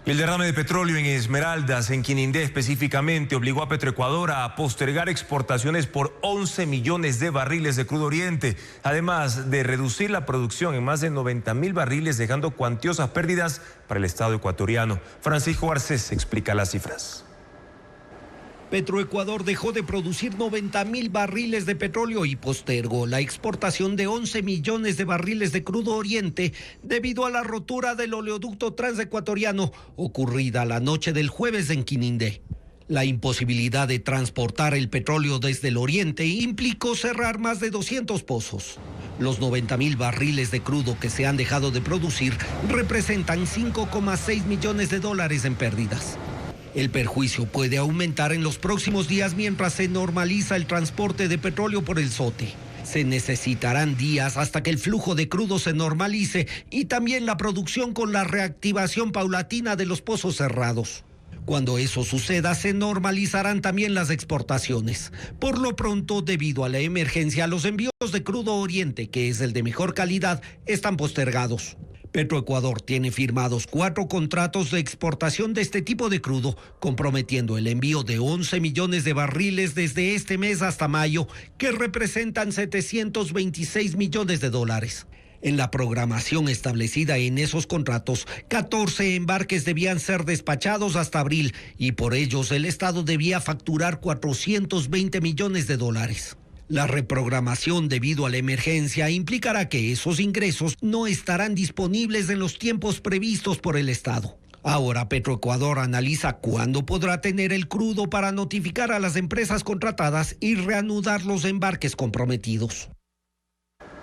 El derrame de petróleo en Esmeraldas, en Quinindé específicamente, obligó a Petroecuador a postergar exportaciones por 11 millones de barriles de crudo oriente, además de reducir la producción en más de 90.000 barriles, dejando cuantiosas pérdidas para el Estado ecuatoriano. Francisco Arcés explica las cifras. Petroecuador dejó de producir 90.000 barriles de petróleo y postergó la exportación de 11 millones de barriles de crudo oriente debido a la rotura del oleoducto transecuatoriano ocurrida la noche del jueves en Quinindé. La imposibilidad de transportar el petróleo desde el oriente implicó cerrar más de 200 pozos. Los 90.000 barriles de crudo que se han dejado de producir representan $5,6 millones en pérdidas. El perjuicio puede aumentar en los próximos días mientras se normaliza el transporte de petróleo por el SOTE. Se necesitarán días hasta que el flujo de crudo se normalice y también la producción con la reactivación paulatina de los pozos cerrados. Cuando eso suceda, se normalizarán también las exportaciones. Por lo pronto, debido a la emergencia, los envíos de crudo oriente, que es el de mejor calidad, están postergados. Petroecuador tiene firmados 4 contratos de exportación de este tipo de crudo, comprometiendo el envío de 11 millones de barriles desde este mes hasta mayo, que representan $726 millones. En la programación establecida en esos contratos, 14 embarques debían ser despachados hasta abril y por ellos el Estado debía facturar $420 millones. La reprogramación debido a la emergencia implicará que esos ingresos no estarán disponibles en los tiempos previstos por el Estado. Ahora Petroecuador analiza cuándo podrá tener el crudo para notificar a las empresas contratadas y reanudar los embarques comprometidos.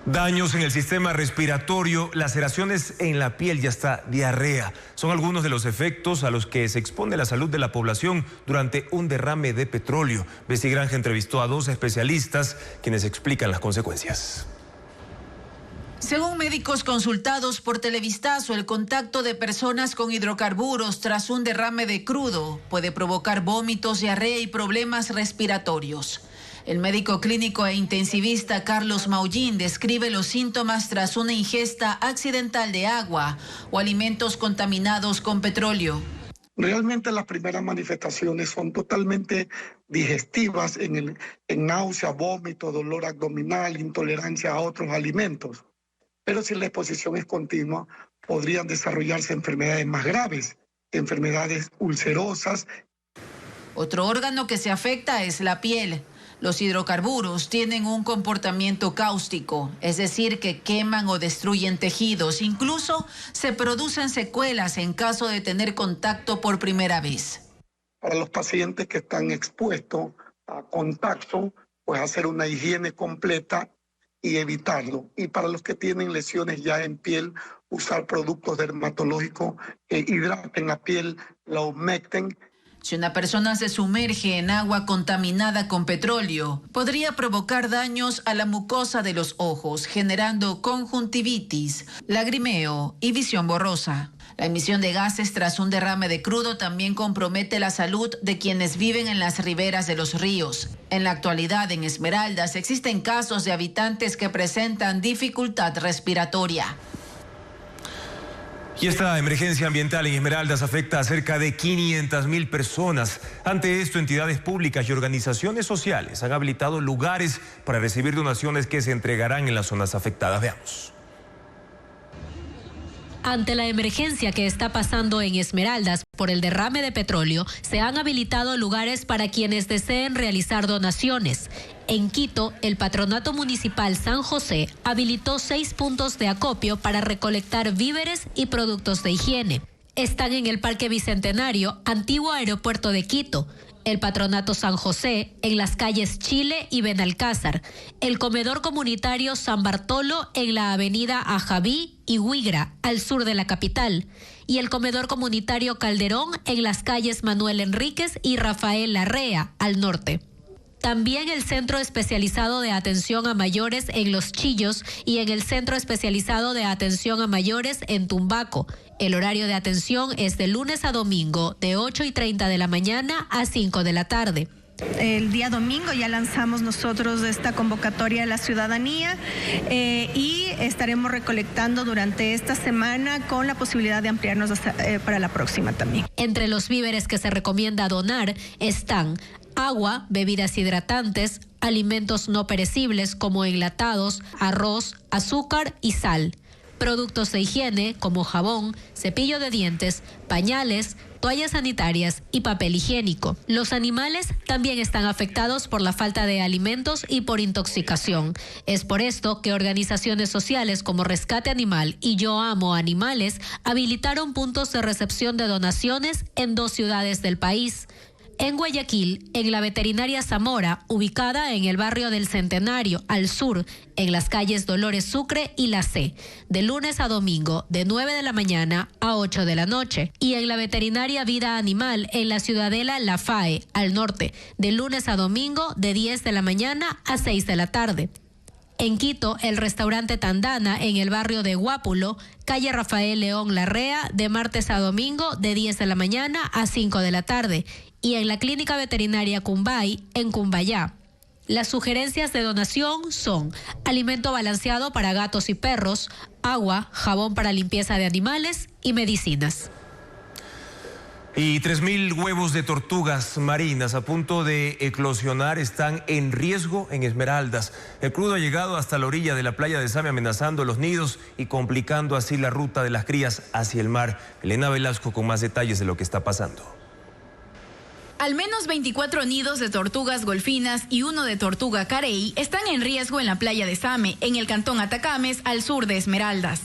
Daños en el sistema respiratorio, laceraciones en la piel y hasta diarrea son algunos de los efectos a los que se expone la salud de la población durante un derrame de petróleo. Bessie Granja entrevistó a 2 especialistas quienes explican las consecuencias. Según médicos consultados por Televistazo, el contacto de personas con hidrocarburos tras un derrame de crudo puede provocar vómitos, diarrea y problemas respiratorios. El médico clínico e intensivista Carlos Maullín describe los síntomas tras una ingesta accidental de agua o alimentos contaminados con petróleo. Realmente las primeras manifestaciones son totalmente digestivas en náusea, vómito, dolor abdominal, intolerancia a otros alimentos. Pero si la exposición es continua, podrían desarrollarse enfermedades más graves, enfermedades ulcerosas. Otro órgano que se afecta es la piel. Los hidrocarburos tienen un comportamiento cáustico, es decir, que queman o destruyen tejidos. Incluso se producen secuelas en caso de tener contacto por primera vez. Para los pacientes que están expuestos a contacto, pues hacer una higiene completa y evitarlo. Y para los que tienen lesiones ya en piel, usar productos dermatológicos que hidraten la piel, la humecten. Si una persona se sumerge en agua contaminada con petróleo, podría provocar daños a la mucosa de los ojos, generando conjuntivitis, lagrimeo y visión borrosa. La emisión de gases tras un derrame de crudo también compromete la salud de quienes viven en las riberas de los ríos. En la actualidad, en Esmeraldas existen casos de habitantes que presentan dificultad respiratoria. Y esta emergencia ambiental en Esmeraldas afecta a cerca de 500.000 personas. Ante esto, entidades públicas y organizaciones sociales han habilitado lugares para recibir donaciones que se entregarán en las zonas afectadas. Veamos. Ante la emergencia que está pasando en Esmeraldas por el derrame de petróleo, se han habilitado lugares para quienes deseen realizar donaciones. En Quito, el Patronato Municipal San José habilitó 6 puntos de acopio para recolectar víveres y productos de higiene. Están en el Parque Bicentenario, antiguo aeropuerto de Quito, el Patronato San José, en las calles Chile y Benalcázar, el Comedor Comunitario San Bartolo en la avenida Ajaví y Huigra, al sur de la capital, y el Comedor Comunitario Calderón en las calles Manuel Enríquez y Rafael Larrea, al norte. También el Centro Especializado de Atención a Mayores en Los Chillos y en el Centro Especializado de Atención a Mayores en Tumbaco. El horario de atención es de lunes a domingo, de 8:30 de la mañana a 5 de la tarde. El día domingo ya lanzamos nosotros esta convocatoria a la ciudadanía y estaremos recolectando durante esta semana con la posibilidad de ampliarnos para la próxima también. Entre los víveres que se recomienda donar están agua, bebidas hidratantes, alimentos no perecibles como enlatados, arroz, azúcar y sal. Productos de higiene como jabón, cepillo de dientes, pañales, toallas sanitarias y papel higiénico. Los animales también están afectados por la falta de alimentos y por intoxicación. Es por esto que organizaciones sociales como Rescate Animal y Yo Amo Animales habilitaron puntos de recepción de donaciones en 2 ciudades del país. En Guayaquil, en la Veterinaria Zamora, ubicada en el barrio del Centenario, al sur, en las calles Dolores Sucre y La C, de lunes a domingo, de 9 de la mañana a 8 de la noche. Y en la Veterinaria Vida Animal, en la Ciudadela La Fae, al norte, de lunes a domingo, de 10 de la mañana a 6 de la tarde. En Quito, el restaurante Tandana, en el barrio de Guápulo, calle Rafael León Larrea, de martes a domingo, de 10 de la mañana a 5 de la tarde. Y en la Clínica Veterinaria Cumbay, en Cumbayá. Las sugerencias de donación son alimento balanceado para gatos y perros, agua, jabón para limpieza de animales y medicinas. Y 3.000 huevos de tortugas marinas a punto de eclosionar están en riesgo en Esmeraldas. El crudo ha llegado hasta la orilla de la playa de Same, amenazando los nidos y complicando así la ruta de las crías hacia el mar. Elena Velasco con más detalles de lo que está pasando. Al menos 24 nidos de tortugas golfinas y 1 de tortuga carey están en riesgo en la playa de Same, en el cantón Atacames, al sur de Esmeraldas.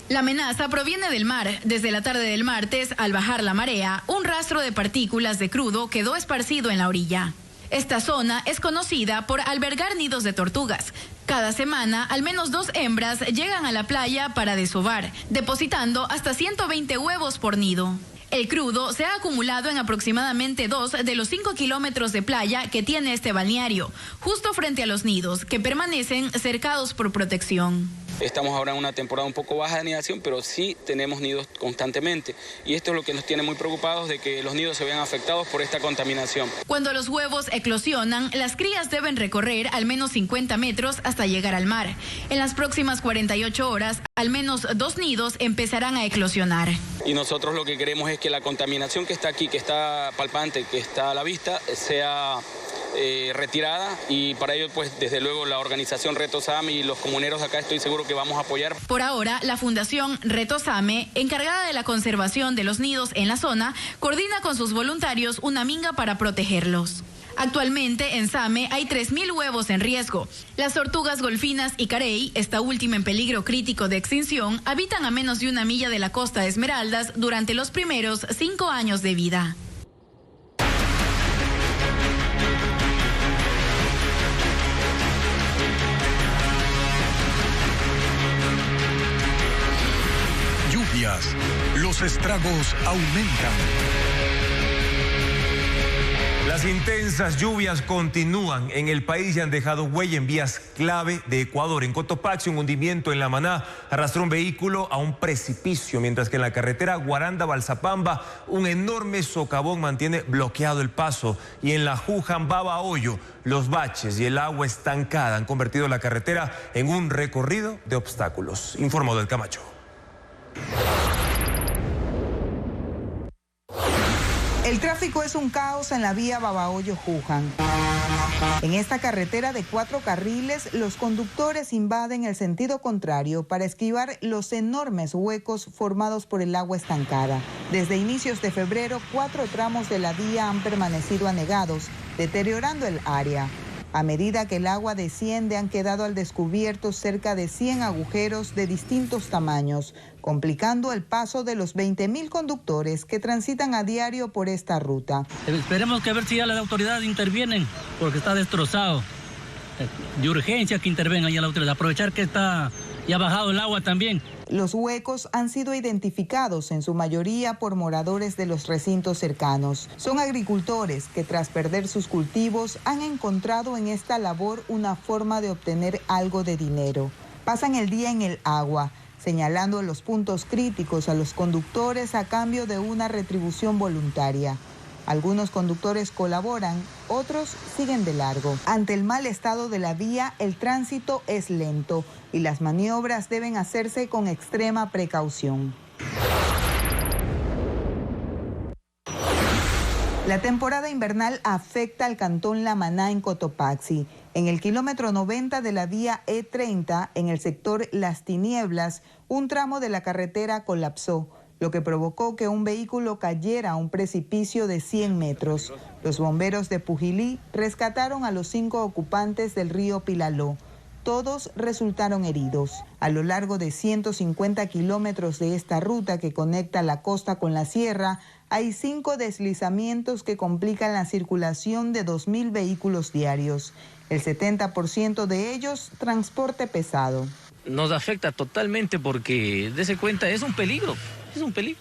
La amenaza proviene del mar. Desde la tarde del martes, al bajar la marea, un rastro de partículas de crudo quedó esparcido en la orilla. Esta zona es conocida por albergar nidos de tortugas. Cada semana, al menos 2 hembras llegan a la playa para desovar, depositando hasta 120 huevos por nido. El crudo se ha acumulado en aproximadamente 2 de los 5 kilómetros de playa que tiene este balneario, justo frente a los nidos, que permanecen cercados por protección. Estamos ahora en una temporada un poco baja de anidación, pero sí tenemos nidos constantemente. Y esto es lo que nos tiene muy preocupados, de que los nidos se vean afectados por esta contaminación. Cuando los huevos eclosionan, las crías deben recorrer al menos 50 metros hasta llegar al mar. En las próximas 48 horas, al menos 2 nidos empezarán a eclosionar. Y nosotros lo que queremos es que la contaminación que está aquí, que está palpante, que está a la vista, sea retirada, y para ello pues desde luego la organización Reto Same y los comuneros acá estoy seguro que vamos a apoyar. Por ahora, la Fundación Reto Same, encargada de la conservación de los nidos en la zona, coordina con sus voluntarios una minga para protegerlos. Actualmente en Same hay 3.000 huevos en riesgo. Las tortugas golfinas y carey, esta última en peligro crítico de extinción, habitan a menos de 1 milla de la costa de Esmeraldas durante los primeros 5 años de vida. Lluvias, los estragos aumentan. Las intensas lluvias continúan en el país y han dejado huella en vías clave de Ecuador. En Cotopaxi, un hundimiento en La Maná arrastró un vehículo a un precipicio, mientras que en la carretera Guaranda-Balsapamba un enorme socavón mantiene bloqueado el paso. Y en la Jujambaba-Hoyo, los baches y el agua estancada han convertido la carretera en un recorrido de obstáculos. Informó del Camacho. El tráfico es un caos en la vía Babahoyo-Juján. En esta carretera de 4 carriles, los conductores invaden el sentido contrario para esquivar los enormes huecos formados por el agua estancada. Desde inicios de febrero, 4 tramos de la vía han permanecido anegados, deteriorando el área. A medida que el agua desciende, han quedado al descubierto cerca de 100 agujeros de distintos tamaños, complicando el paso de los 20.000 conductores que transitan a diario por esta ruta. Esperemos que a ver si ya las autoridades intervienen, porque está destrozado. De urgencia que intervengan ya las autoridades, aprovechar que está ya bajado el agua también. Los huecos han sido identificados en su mayoría por moradores de los recintos cercanos. Son agricultores que tras perder sus cultivos han encontrado en esta labor una forma de obtener algo de dinero. Pasan el día en el agua, señalando los puntos críticos a los conductores a cambio de una retribución voluntaria. Algunos conductores colaboran, otros siguen de largo. Ante el mal estado de la vía, el tránsito es lento y las maniobras deben hacerse con extrema precaución. La temporada invernal afecta al cantón La Maná en Cotopaxi. En el kilómetro 90 de la vía E30, en el sector Las Tinieblas, un tramo de la carretera colapsó, lo que provocó que un vehículo cayera a un precipicio de 100 metros. Los bomberos de Pujilí rescataron a los 5 ocupantes del río Pilaló. Todos resultaron heridos. A lo largo de 150 kilómetros de esta ruta que conecta la costa con la sierra, hay 5 deslizamientos que complican la circulación de 2.000 vehículos diarios. El 70% de ellos, transporte pesado. Nos afecta totalmente porque, dése cuenta, es un peligro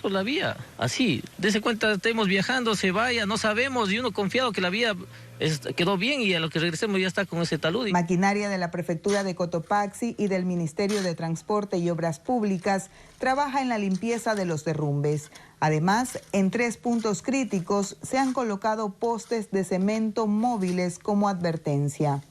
la vía. Así, dése cuenta, estemos viajando, se vaya, no sabemos, y uno confiado que la vía quedó bien y a lo que regresemos ya está con ese talud. Maquinaria de la Prefectura de Cotopaxi y del Ministerio de Transporte y Obras Públicas trabaja en la limpieza de los derrumbes. Además, en 3 puntos críticos se han colocado postes de cemento móviles como advertencia.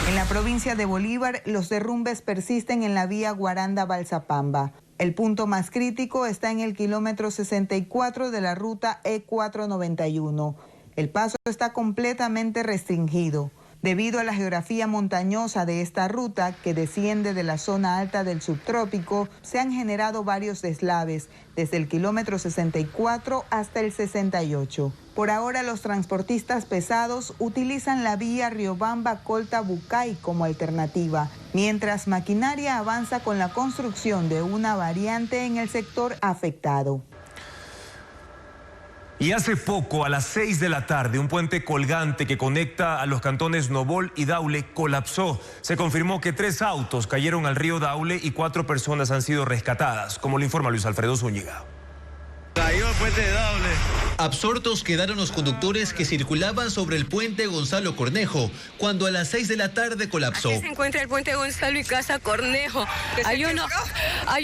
En la provincia de Bolívar, los derrumbes persisten en la vía Guaranda-Balsapamba. El punto más crítico está en el kilómetro 64 de la ruta E491. El paso está completamente restringido. Debido a la geografía montañosa de esta ruta, que desciende de la zona alta del subtrópico, se han generado varios deslaves, desde el kilómetro 64 hasta el 68. Por ahora, los transportistas pesados utilizan la vía Riobamba-Colta-Bucay como alternativa, mientras Maquinaria avanza con la construcción de una variante en el sector afectado. Y hace poco, a las 6 de la tarde, un puente colgante que conecta a los cantones Nobol y Daule colapsó. Se confirmó que 3 autos cayeron al río Daule y 4 personas han sido rescatadas, como lo informa Luis Alfredo Zúñiga. Cayó el puente de Daule. Absortos quedaron los conductores que circulaban sobre el puente Gonzalo Cornejo, cuando a las 6 de la tarde colapsó. Aquí se encuentra el puente Gonzalo y Casa Cornejo. Hay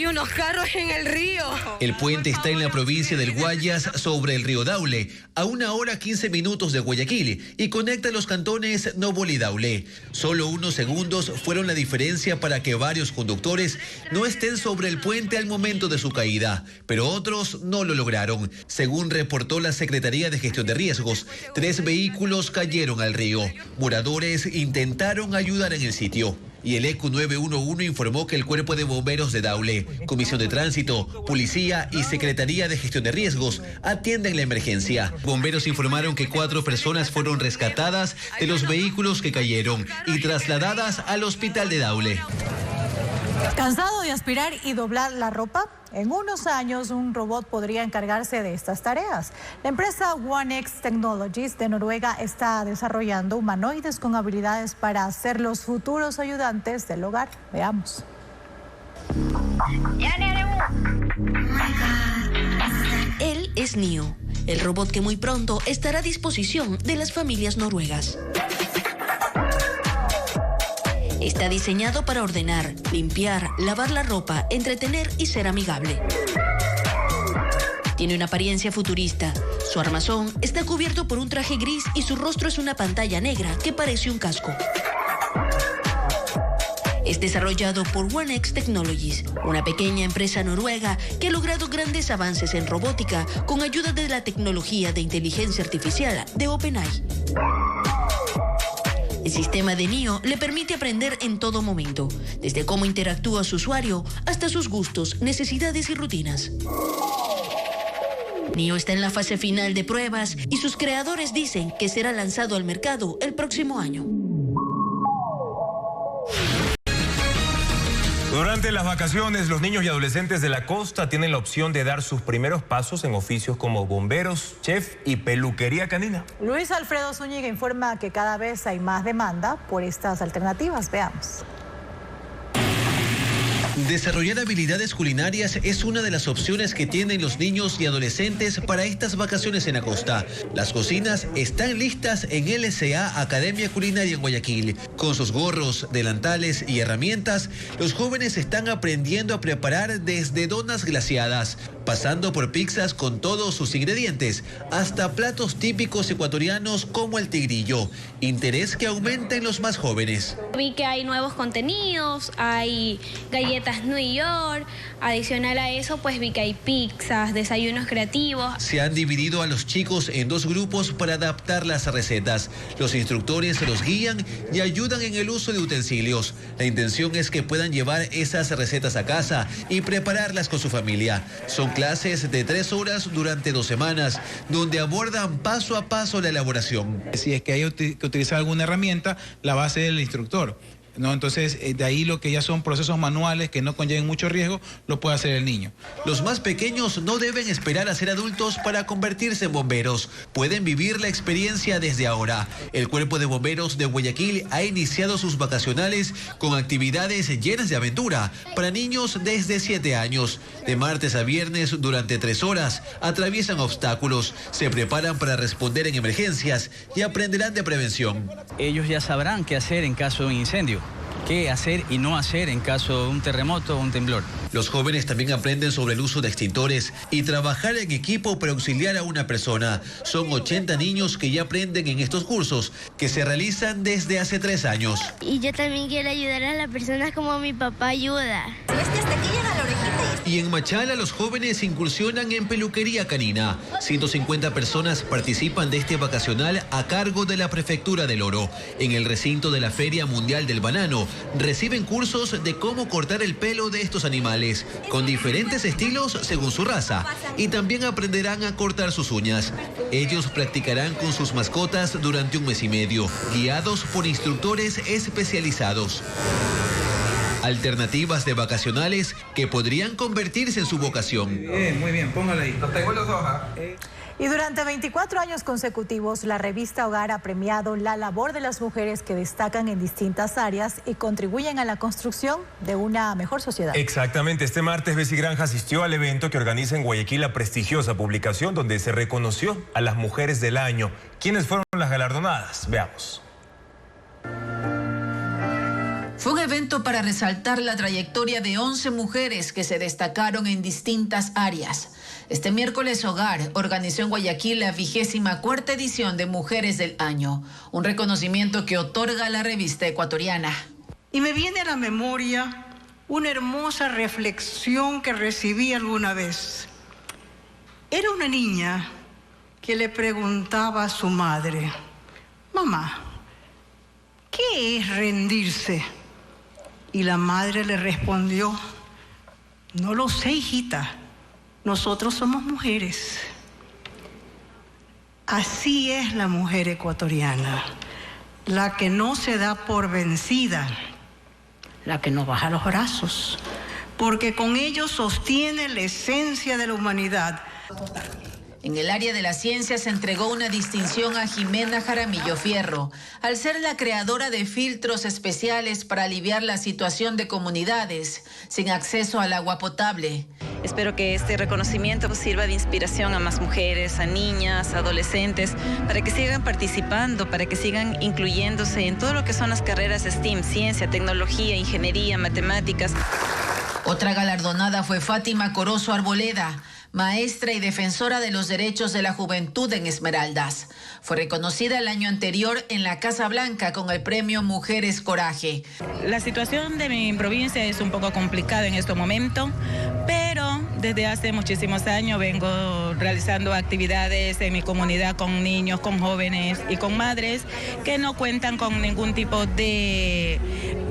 unos carros en el río. El puente está en la provincia del Guayas, sobre el río Daule, a 1 hora 15 minutos de Guayaquil, y conecta los cantones Nobol y Daule. Solo unos segundos fueron la diferencia para que varios conductores no estén sobre el puente al momento de su caída, pero otros no lo lograron. Según reportó la Secretaría de Gestión de Riesgos, 3 vehículos cayeron al río. Moradores intentaron ayudar en el sitio. Y el ECU 911 informó que el Cuerpo de Bomberos de Daule, Comisión de Tránsito, Policía y Secretaría de Gestión de Riesgos atienden la emergencia. Bomberos informaron que 4 personas fueron rescatadas de los vehículos que cayeron y trasladadas al hospital de Daule. ¿Cansado de aspirar y doblar la ropa? En unos años, un robot podría encargarse de estas tareas. La empresa OneX Technologies de Noruega está desarrollando humanoides con habilidades para ser los futuros ayudantes del hogar. Veamos. Él es Robotics Neo, el robot que muy pronto estará a disposición de las familias noruegas. Está diseñado para ordenar, limpiar, lavar la ropa, entretener y ser amigable. Tiene una apariencia futurista. Su armazón está cubierto por un traje gris y su rostro es una pantalla negra que parece un casco. Es desarrollado por OneX Technologies, una pequeña empresa noruega que ha logrado grandes avances en robótica con ayuda de la tecnología de inteligencia artificial de OpenAI. El sistema de Neo le permite aprender en todo momento, desde cómo interactúa su usuario hasta sus gustos, necesidades y rutinas. Neo está en la fase final de pruebas y sus creadores dicen que será lanzado al mercado el próximo año. Durante las vacaciones, los niños y adolescentes de la costa tienen la opción de dar sus primeros pasos en oficios como bomberos, chef y peluquería canina. Luis Alfredo Zúñiga informa que cada vez hay más demanda por estas alternativas. Veamos. Desarrollar habilidades culinarias es una de las opciones que tienen los niños y adolescentes para estas vacaciones en la costa. Las cocinas están listas en LSA Academia Culinaria en Guayaquil. Con sus gorros, delantales y herramientas, los jóvenes están aprendiendo a preparar desde donas glaseadas, pasando por pizzas con todos sus ingredientes, hasta platos típicos ecuatorianos como el tigrillo. Interés que aumenta en los más jóvenes. Vi que hay nuevos contenidos, hay galletas New York, adicional a eso pues vi que hay pizzas, desayunos creativos. Se han dividido a los chicos en dos grupos para adaptar las recetas. Los instructores los guían y ayudan en el uso de utensilios. La intención es que puedan llevar esas recetas a casa y prepararlas con su familia. Son clases de 3 horas durante 2 semanas, donde abordan paso a paso la elaboración. Si es que hay que utilizar alguna herramienta, la va a hacer el instructor, ¿no? Entonces, de ahí lo que ya son procesos manuales que no conlleven mucho riesgo, lo puede hacer el niño. Los más pequeños no deben esperar a ser adultos para convertirse en bomberos. Pueden vivir la experiencia desde ahora. El Cuerpo de Bomberos de Guayaquil ha iniciado sus vacacionales con actividades llenas de aventura para niños desde 7 años. De martes a viernes, durante 3 horas, atraviesan obstáculos, se preparan para responder en emergencias y aprenderán de prevención. Ellos ya sabrán qué hacer en caso de un incendio, qué hacer y no hacer en caso de un terremoto o un temblor. Los jóvenes también aprenden sobre el uso de extintores y trabajar en equipo para auxiliar a una persona. Son 80 niños que ya aprenden en estos cursos, que se realizan desde hace 3 años. Y yo también quiero ayudar a las personas como mi papá ayuda. Y en Machala los jóvenes incursionan en peluquería canina. 150 personas participan de este vacacional a cargo de la Prefectura del Oro. En el recinto de la Feria Mundial del Banano reciben cursos de cómo cortar el pelo de estos animales, con diferentes estilos según su raza. Y también aprenderán a cortar sus uñas. Ellos practicarán con sus mascotas durante 1 mes y medio, guiados por instructores especializados. Alternativas de vacacionales que podrían convertirse en su vocación. Muy bien, póngala ahí. Los tengo los dos, Y durante 24 años consecutivos, la revista Hogar ha premiado la labor de las mujeres que destacan en distintas áreas y contribuyen a la construcción de una mejor sociedad. Exactamente. Este martes, Bessie Granja asistió al evento que organiza en Guayaquil la prestigiosa publicación donde se reconoció a las mujeres del año. ¿Quiénes fueron las galardonadas? Veamos. Fue un evento para resaltar la trayectoria de 11 mujeres que se destacaron en distintas áreas. Este miércoles Hogar organizó en Guayaquil la 24ª edición de Mujeres del Año, un reconocimiento que otorga la revista ecuatoriana. Y me viene a la memoria una hermosa reflexión que recibí alguna vez. Era una niña que le preguntaba a su madre: mamá, ¿qué es rendirse? Y la madre le respondió: no lo sé, hijita, nosotros somos mujeres. Así es la mujer ecuatoriana, la que no se da por vencida, la que no baja los brazos, porque con ello sostiene la esencia de la humanidad. En el área de la ciencia se entregó una distinción a Jimena Jaramillo Fierro, al ser la creadora de filtros especiales para aliviar la situación de comunidades sin acceso al agua potable. Espero que este reconocimiento sirva de inspiración a más mujeres, a niñas, adolescentes, para que sigan participando, para que sigan incluyéndose en todo lo que son las carreras STEAM, ciencia, tecnología, ingeniería, matemáticas. Otra galardonada fue Fátima Corozo Arboleda, maestra y defensora de los derechos de la juventud en Esmeraldas. Fue reconocida el año anterior en la Casa Blanca con el premio Mujeres Coraje. La situación de mi provincia es un poco complicada en este momento, pero desde hace muchísimos años vengo realizando actividades en mi comunidad con niños, con jóvenes y con madres que no cuentan con ningún tipo de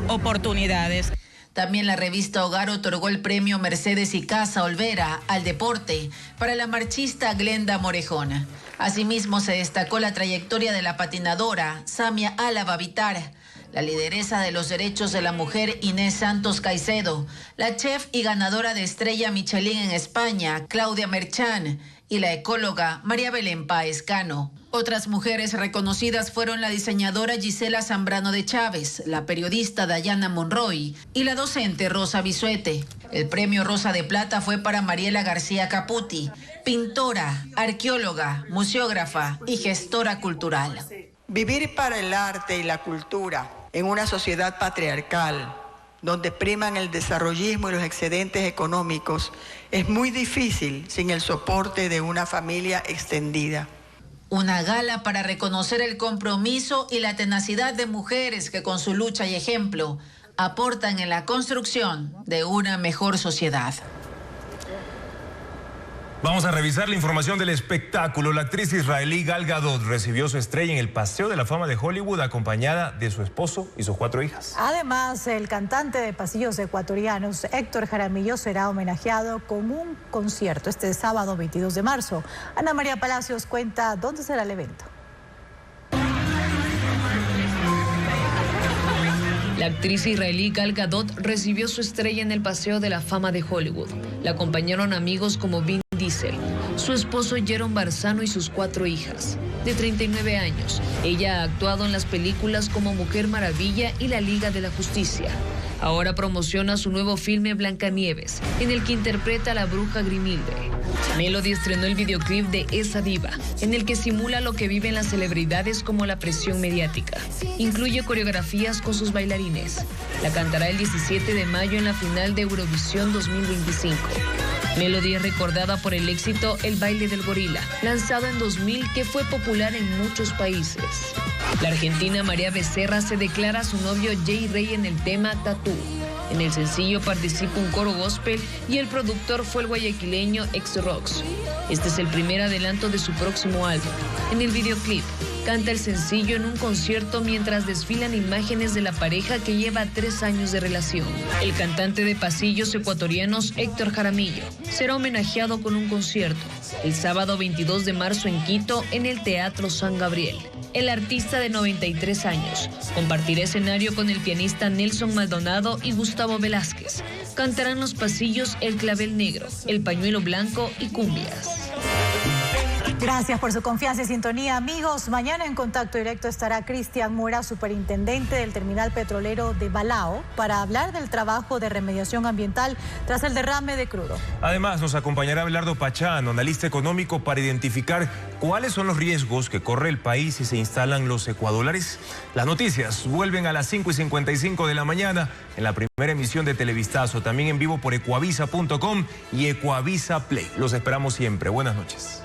oportunidades. También la revista Hogar otorgó el premio Mercedes y Casa Olvera al deporte para la marchista Glenda Morejón. Asimismo, se destacó la trayectoria de la patinadora Samia Álava Vitar, la lideresa de los derechos de la mujer Inés Santos Caicedo, la chef y ganadora de estrella Michelin en España Claudia Merchán y la ecóloga María Belén Páez Cano. Otras mujeres reconocidas fueron la diseñadora Gisela Zambrano de Chávez, la periodista Dayana Monroy y la docente Rosa Bisuete. El premio Rosa de Plata fue para Mariela García Caputi, pintora, arqueóloga, museógrafa y gestora cultural. Vivir para el arte y la cultura en una sociedad patriarcal, donde priman el desarrollismo y los excedentes económicos, es muy difícil sin el soporte de una familia extendida. Una gala para reconocer el compromiso y la tenacidad de mujeres que con su lucha y ejemplo aportan en la construcción de una mejor sociedad. Vamos a revisar la información del espectáculo. La actriz israelí Gal Gadot recibió su estrella en el Paseo de la Fama de Hollywood acompañada de su esposo y sus 4 hijas. Además, el cantante de pasillos ecuatorianos Héctor Jaramillo será homenajeado con un concierto este sábado 22 de marzo. Ana María Palacios cuenta dónde será el evento. La actriz israelí Gal Gadot recibió su estrella en el Paseo de la Fama de Hollywood. La acompañaron amigos como Vin Diesel, su esposo Jeroen Barzano y sus 4 hijas. De 39 años, ella ha actuado en las películas como Mujer Maravilla y La Liga de la Justicia. Ahora promociona su nuevo filme Blancanieves, en el que interpreta a la bruja Grimilde. Melody estrenó el videoclip de Esa Diva, en el que simula lo que viven las celebridades como la presión mediática. Incluye coreografías con sus bailarines. La cantará el 17 de mayo en la final de Eurovisión 2025. Melody es recordada por el éxito El Baile del Gorila, lanzado en 2000, que fue popular en muchos países. La argentina María Becerra se declara a su novio Jay Rey en el tema Tatú. En el sencillo participa un coro gospel y el productor fue el guayaquileño X-Rox. Este es el primer adelanto de su próximo álbum. En el videoclip, canta el sencillo en un concierto mientras desfilan imágenes de la pareja que lleva 3 años de relación. El cantante de pasillos ecuatorianos Héctor Jaramillo será homenajeado con un concierto el sábado 22 de marzo en Quito en el Teatro San Gabriel. El artista de 93 años compartirá escenario con el pianista Nelson Maldonado y Gustavo Velázquez. Cantarán los pasillos El Clavel Negro, El Pañuelo Blanco y cumbias. Gracias por su confianza y sintonía, amigos. Mañana en Contacto Directo estará Cristian Mora, superintendente del terminal petrolero de Balao, para hablar del trabajo de remediación ambiental tras el derrame de crudo. Además, nos acompañará Abelardo Pachano, analista económico, para identificar cuáles son los riesgos que corre el país si se instalan los ecuadólares. Las noticias vuelven a las 5:55 de la mañana en la primera emisión de Televistazo, también en vivo por ecuavisa.com y Ecuavisa Play. Los esperamos siempre. Buenas noches.